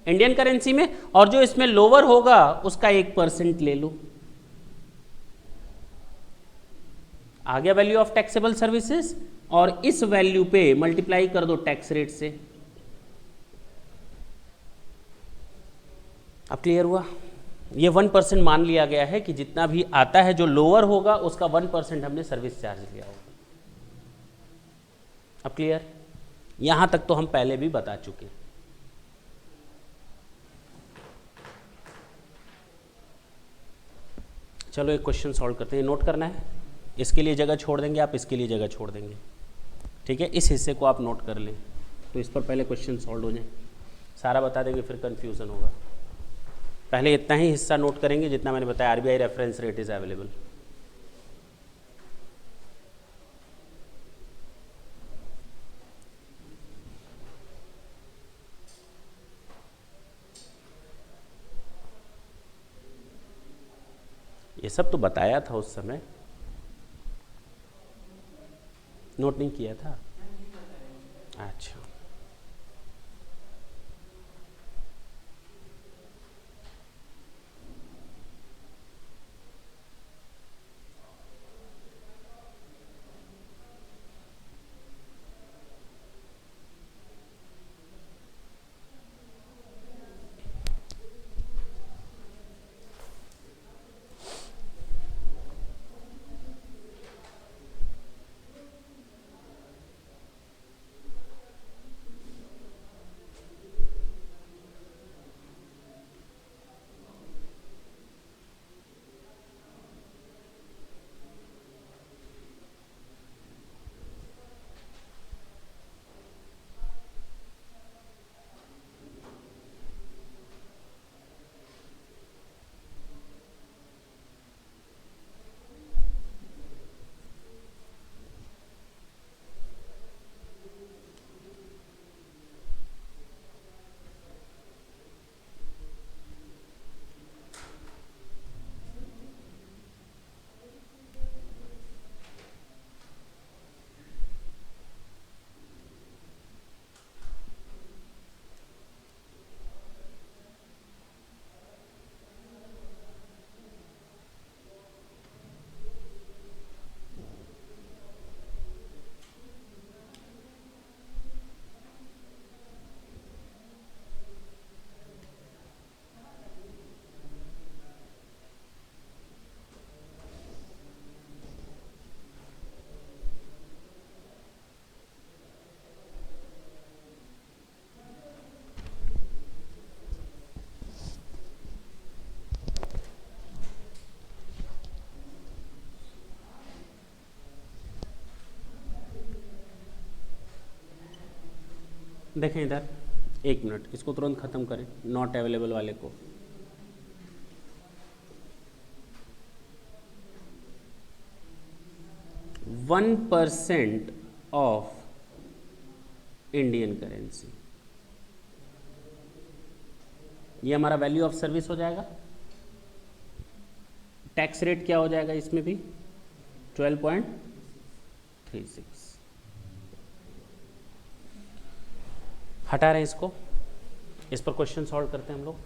इंडियन करेंसी में, और जो इसमें लोअर होगा उसका 1% ले लो। आ गया वैल्यू ऑफ टैक्सेबल सर्विसेज, और इस वैल्यू पे मल्टीप्लाई कर दो टैक्स रेट से। अब क्लियर हुआ? ये 1% मान लिया गया है कि जितना भी आता है जो लोअर होगा उसका 1% हमने सर्विस चार्ज लिया होगा। अब क्लियर? यहां तक तो हम पहले भी बता चुके। चलो एक क्वेश्चन सॉल्व करते हैं, नोट करना है, इसके लिए जगह छोड़ देंगे आप, इसके लिए जगह छोड़ देंगे, ठीक है? इस हिस्से को आप नोट कर लें, तो इस पर पहले क्वेश्चन सॉल्व हो जाए, सारा बता देंगे फिर कंफ्यूजन होगा। पहले इतना ही हिस्सा नोट करेंगे जितना मैंने बताया, RBI reference rate is available. ये सब तो बताया था उस समय, नोट नहीं किया था? अच्छा, देखें इधर, एक मिनट, इसको तुरंत खत्म करें, नॉट अवेलेबल वाले को। वन % ऑफ इंडियन करेंसी, ये हमारा वैल्यू ऑफ सर्विस हो जाएगा। टैक्स रेट क्या हो जाएगा इसमें भी? 12.36। हटा रहे हैं इसको, इस पर क्वेश्चन सॉल्व करते हैं हम लोग।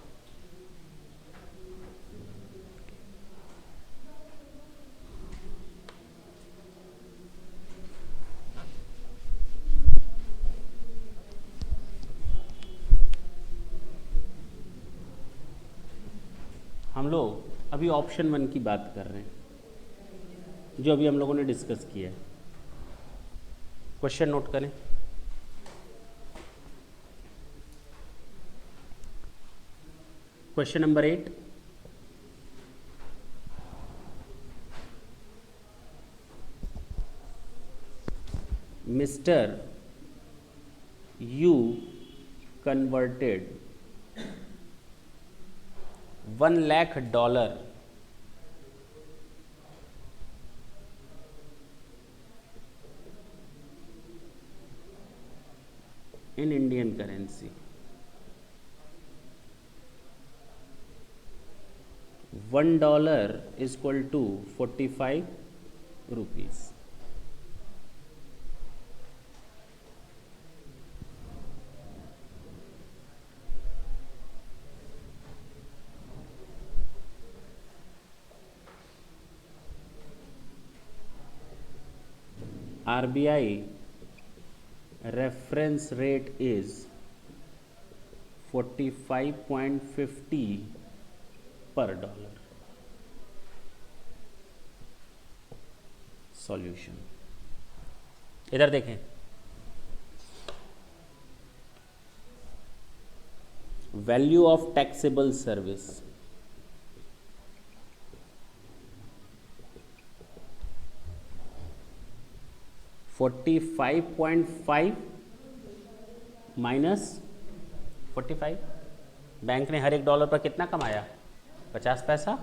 हम लोग अभी ऑप्शन 1 की बात कर रहे हैं, जो अभी हम लोगों ने डिस्कस किया है। क्वेश्चन नोट करें। Question number 8, mister you converted $1 lakh in Indian currency. 1 dollar is equal to 45 rupees. RBI reference rate is 45.50 per dollar. Solution इधर देखें, value of taxable service, $45.5 minus 45। Bank ने हर एक डॉलर पर कितना कमाया? 50 पैसा।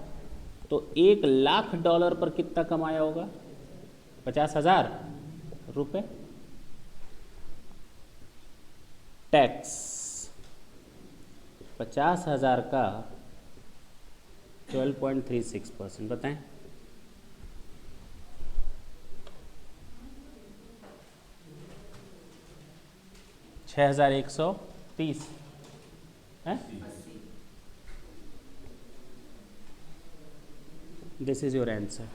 तो 1,00,000 डॉलर पर कितना कमाया होगा? 50,000 रुपये। टैक्स 50,000 का 12.36%, बताएं। $6,130 है। This is your answer.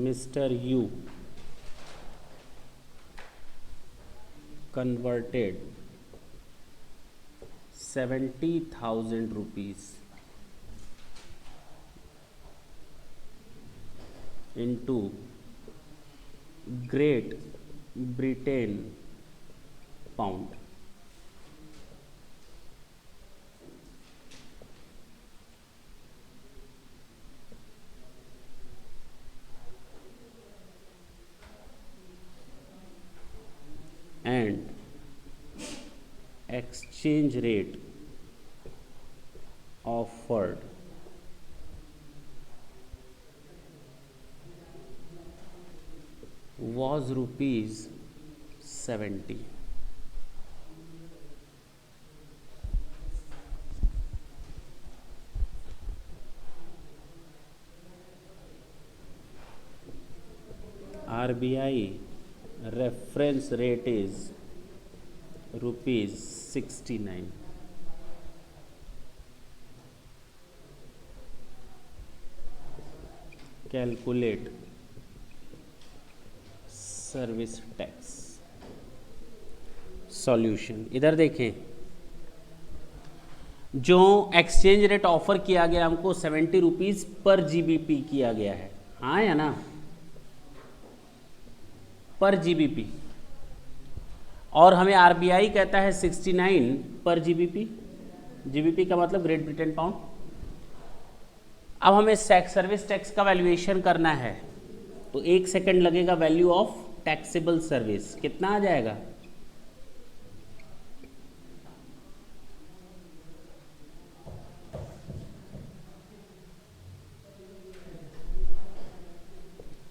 Mr. U converted 70,000 rupees into Great Britain pound. And exchange rate offered was ₹70. RBI reference rate is ₹69. Calculate service tax. Solution इधर देखें, जो एक्सचेंज रेट ऑफर किया गया हमको 70 रुपीज पर GBP किया गया है, हाँ या ना, पर GBP, और हमें RBI कहता है 69 पर GBP। GBP का मतलब ग्रेट ब्रिटेन पाउंड। अब हमें सर्विस टैक्स का वैल्यूएशन करना है, तो 1 सेकंड लगेगा। वैल्यू ऑफ टैक्सेबल सर्विस कितना आ जाएगा?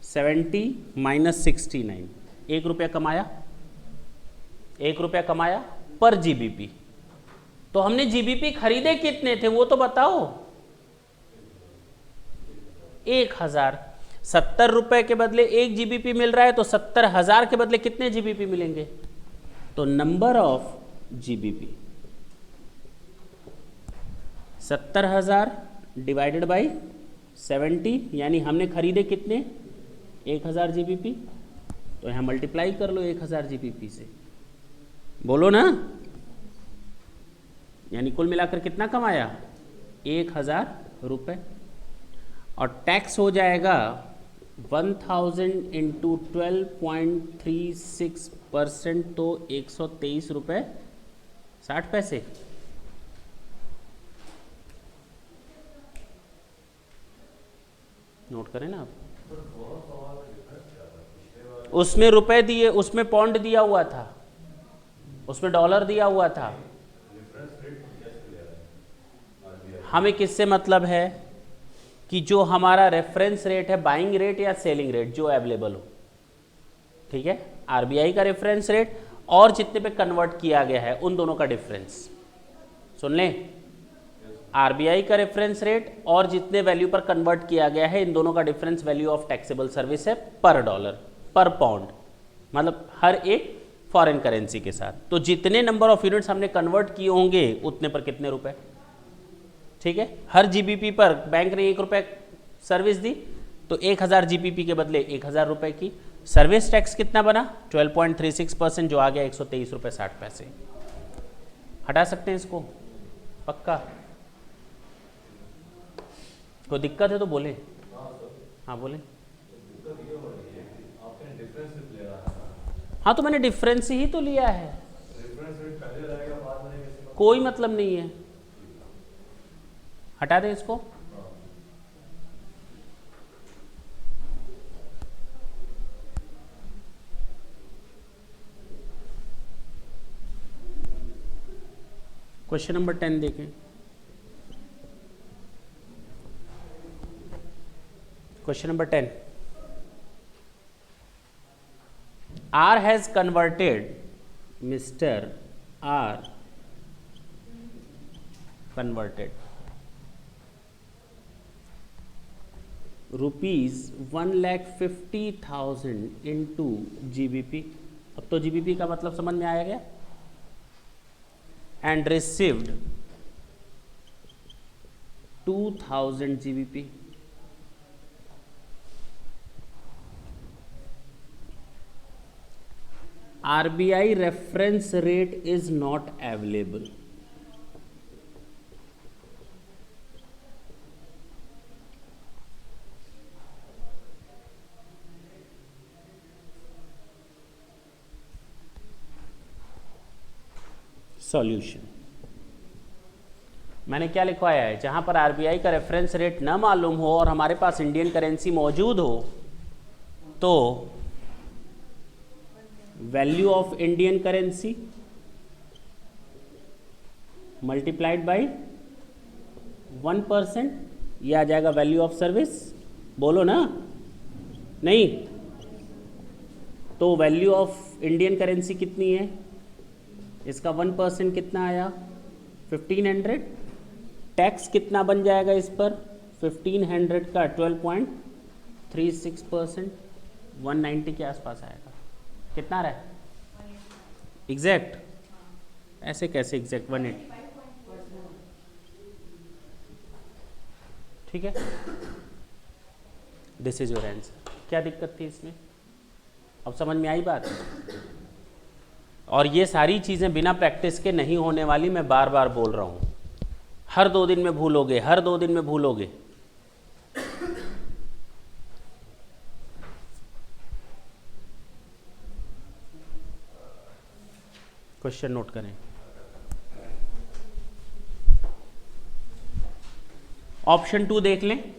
$70 माइनस 69, 1 रुपया कमाया, 1 रुपया कमाया पर GBP। तो हमने GBP खरीदे कितने थे वो तो बताओ। 1000। 70 रुपए के बदले 1 GBP मिल रहा है, तो 70,000 के बदले कितने GBP मिलेंगे? तो number of GBP 70,000 divided by 70, यानी हमने खरीदे कितने? 1000 GBP। तो यहां मल्टीप्लाई कर लो 1000 GBP से, बोलो ना, यानी कुल मिलाकर कितना कमाया? 1000 रुपए। और टैक्स हो जाएगा 1000 इंटू 12.36%, तो 123 रुपये 60 पैसे। नोट करें ना आप, उसमें रुपए दिए, उसमें पौंड दिया हुआ था। उसमें डॉलर दिया हुआ था। हमें किससे मतलब है कि जो हमारा रेफरेंस रेट है, बाइंग रेट या सेलिंग रेट, जो अवेलेबल हो, ठीक है, आरबीआई का रेफरेंस रेट और जितने पे कन्वर्ट किया गया है उन दोनों का डिफरेंस। सुन लें, आरबीआई का रेफरेंस रेट और जितने वैल्यू पर कन्वर्ट किया गया है इन दोनों का difference value of taxable service है पर डॉलर, पर पाउंड, मतलब हर एक फॉरेन करेंसी के साथ। तो जितने नंबर ऑफ यूनिट्स हमने कन्वर्ट किए होंगे उतने पर कितने रुपए, ठीक है। हर जीबीपी पर बैंक ने 1 रुपए सर्विस दी तो 1000 जीबीपी के बदले 1000 रुपए की सर्विस टैक्स कितना बना 12.36%, जो आ गया 123 रुपए 60 पैसे। हटा सकते हैं इसको, पक्का? कोई दिक्कत है तो बोले। हाँ बोले। हाँ तो मैंने डिफरेंस ही तो लिया है, कोई मतलब नहीं है, हटा दें इसको। क्वेश्चन नंबर 10 देखें। Question number 10, R has converted, Mr. R converted ₹1,50,000 into GBP। अब तो GBP का मतलब समझ में आया गया। And received 2,000 GBP। RBI reference rate is not available। Solution मैंने क्या लिखवाया है, जहां पर आरबीआई का रेफरेंस रेट न मालूम हो और हमारे पास इंडियन करेंसी मौजूद हो तो value of Indian currency multiplied by 1%, ये आ जाएगा वैल्यू ऑफ सर्विस। बोलो ना, नहीं तो वैल्यू ऑफ इंडियन करेंसी कितनी है, इसका 1% कितना आया 1500। टैक्स कितना बन जाएगा इस पर, 1500 का 12.36%, 190 के आसपास आएगा। कितना रहा है एग्जैक्ट, ऐसे कैसे एग्जैक्ट 180, ठीक है। This is your answer. क्या दिक्कत थी इसमें, अब समझ में आई बात? और ये सारी चीज़ें बिना प्रैक्टिस के नहीं होने वाली, मैं बार बार बोल रहा हूँ। हर 2 दिन में भूलोगे, हर 2 दिन में भूलोगे। क्वेश्चन नोट करें। ऑप्शन 2 देख लें।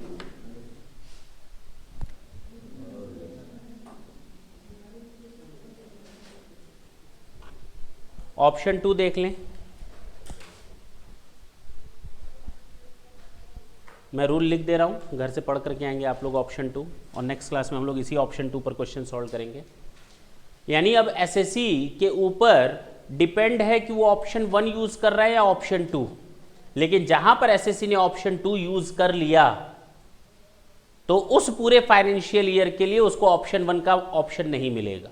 ऑप्शन 2 देख लें। मैं रूल लिख दे रहा हूं, घर से पढ़ करके आएंगे आप लोग ऑप्शन 2, और नेक्स्ट क्लास में हम लोग इसी ऑप्शन 2 पर क्वेश्चन सॉल्व करेंगे। यानी अब एसएससी के ऊपर डिपेंड है कि वो ऑप्शन 1 यूज कर रहा है या ऑप्शन 2, लेकिन जहां पर एसएससी ने ऑप्शन 2 यूज कर लिया तो उस पूरे फाइनेंशियल ईयर के लिए उसको ऑप्शन 1 का ऑप्शन नहीं मिलेगा।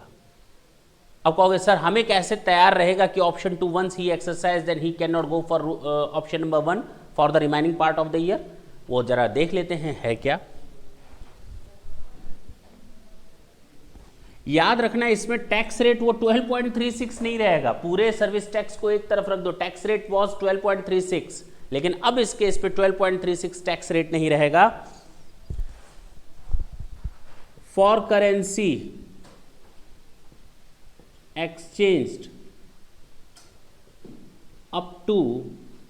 अब कहोगे सर हमें कैसे तैयार रहेगा कि option 2 once he exercise then he can not go for option number 1 for the remaining part of the year. वो जरा देख लेते हैं है क्या। याद रखना इसमें टैक्स रेट वो 12.36 नहीं रहेगा, पूरे सर्विस टैक्स को एक तरफ रख दो। टैक्स रेट वाज 12.36, लेकिन अब इस केस पे 12.36 टैक्स रेट नहीं रहेगा। For currency exchanged up to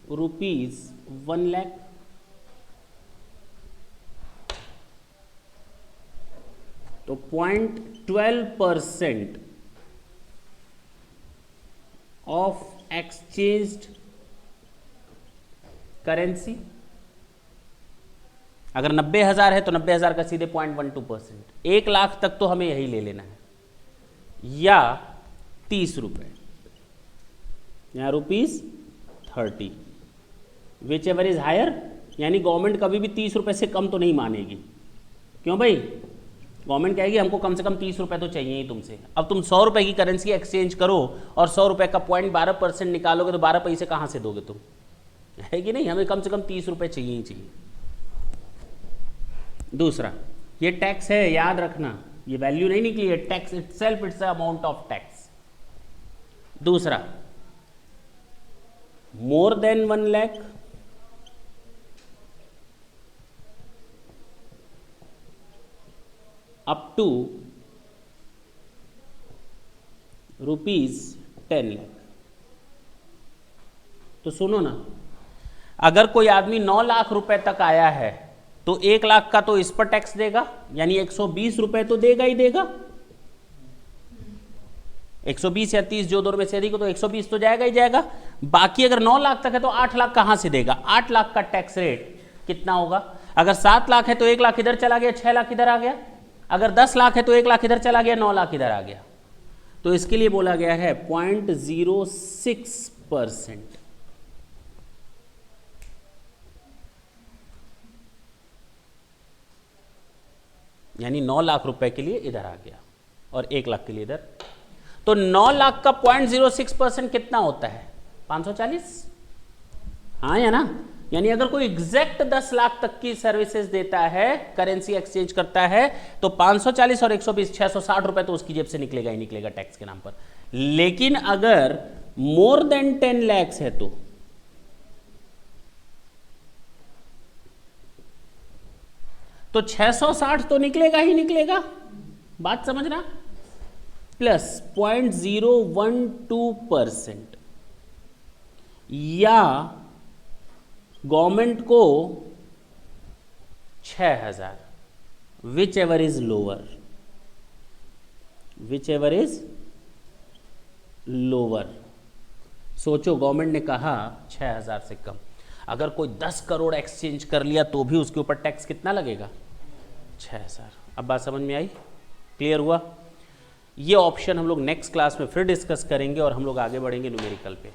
₹1 lakh, तो 0.12% ऑफ एक्सचेंज्ड करेंसी। अगर 90,000 है तो 90,000 का सीधे 0.12%, 1 लाख तक तो हमें यही ले लेना है, या 30 रुपए, या ₹30, विच एवर इज हायर, यानी गवर्नमेंट कभी भी 30 रुपए से कम तो नहीं मानेगी। क्यों भाई? गवर्नमेंट कहेगी हमको कम से कम 30 रुपए तो चाहिए ही तुमसे। अब तुम 100 रुपए की करेंसी एक्सचेंज करो और 100 रुपए का 0.12% निकालोगे तो 12 पैसे कहाँ से दोगे तुम? है कि नहीं? हमें कम से कम 30 रुपए चाहिए ही चाहिए। दूसरा, ये टैक्स है, याद रखना, ये वैल्यू नहीं निकली है, tax itself it's a amount of tax. दूसरा, more than 1 lakh, up to ₹10 lakh. तो सुनो ना, अगर कोई आदमी 9 लाख रुपए तक आया है तो 1 लाख का तो इस पर टैक्स देगा, यानी 120 रुपए तो देगा ही देगा। 120 या 30 जो दोनों में से अधिक हो तो 120 तो जाएगा ही जाएगा। बाकी अगर 9 लाख तक है तो 8 लाख कहां से देगा? 8 लाख का टैक्स रेट कितना होगा? अगर 7 लाख है तो 1 लाख इधर चला गया, 6 लाख इधर आ गया। अगर 10 लाख है तो 1 लाख इधर चला गया, 9 लाख इधर आ गया। तो इसके लिए बोला गया है 0.06%। यानी 9 लाख रुपए के लिए इधर आ गया और 1 लाख के लिए इधर। तो 9 लाख का 0.06% कितना होता है? 540। हाँ या ना? यानी अगर कोई एग्जैक्ट 10 लाख तक की सर्विसेज देता है, करेंसी एक्सचेंज करता है, तो 540 और 120, 660 रुपए तो उसकी जेब से निकलेगा ही निकलेगा टैक्स के नाम पर। लेकिन अगर मोर देन 10 लैक्स है तो 660 तो निकलेगा ही निकलेगा, बात समझना, प्लस 0.012%, या गवर्नमेंट को 6,000, which ever is lower, which ever is lower. सोचो, गवर्नमेंट ने कहा 6,000 से कम, अगर कोई 10 करोड़ एक्सचेंज कर लिया तो भी उसके ऊपर टैक्स कितना लगेगा? 6,000। अब बात समझ में आई? क्लियर हुआ? ये ऑप्शन हम लोग नेक्स्ट क्लास में फिर डिस्कस करेंगे और हम लोग आगे बढ़ेंगे न्यूमेरिकल पे।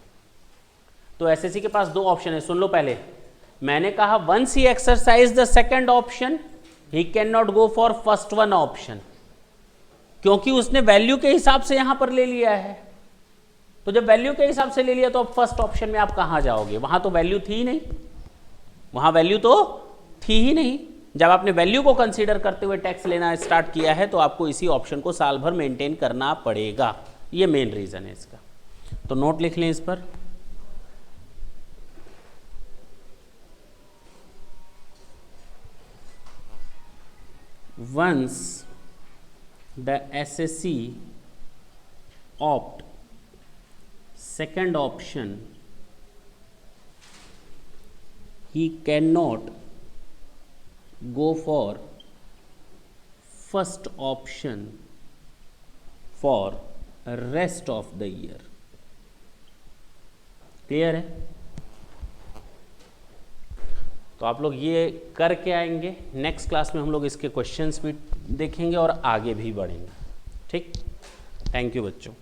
तो एसएससी के पास 2 ऑप्शन है, सुन लो पहले। मैंने कहा once he exercise the second option he can not go for first one option, क्योंकि उसने वैल्यू के हिसाब से यहां पर ले लिया है। तो जब वैल्यू के हिसाब से ले लिया तो अब फर्स्ट ऑप्शन में आप कहां जाओगे? वहां तो वैल्यू थी ही नहीं, वहां वैल्यू तो थी ही नहीं। जब आपने वैल्यू को कंसीडर करते हुए टैक्स लेना स्टार्ट किया है तो आपको इसी ऑप्शन को साल भर मेंटेन करना पड़ेगा। ये मेन रीजन है इसका। तो नोट लिख लें इस पर। Once the SSC opt second option, he cannot go for first option for rest of the year. Clear है? तो आप लोग ये करके आएंगे। नेक्स्ट क्लास में हम लोग इसके क्वेश्चंस भी देखेंगे और आगे भी बढ़ेंगे। ठीक, थैंक यू बच्चों।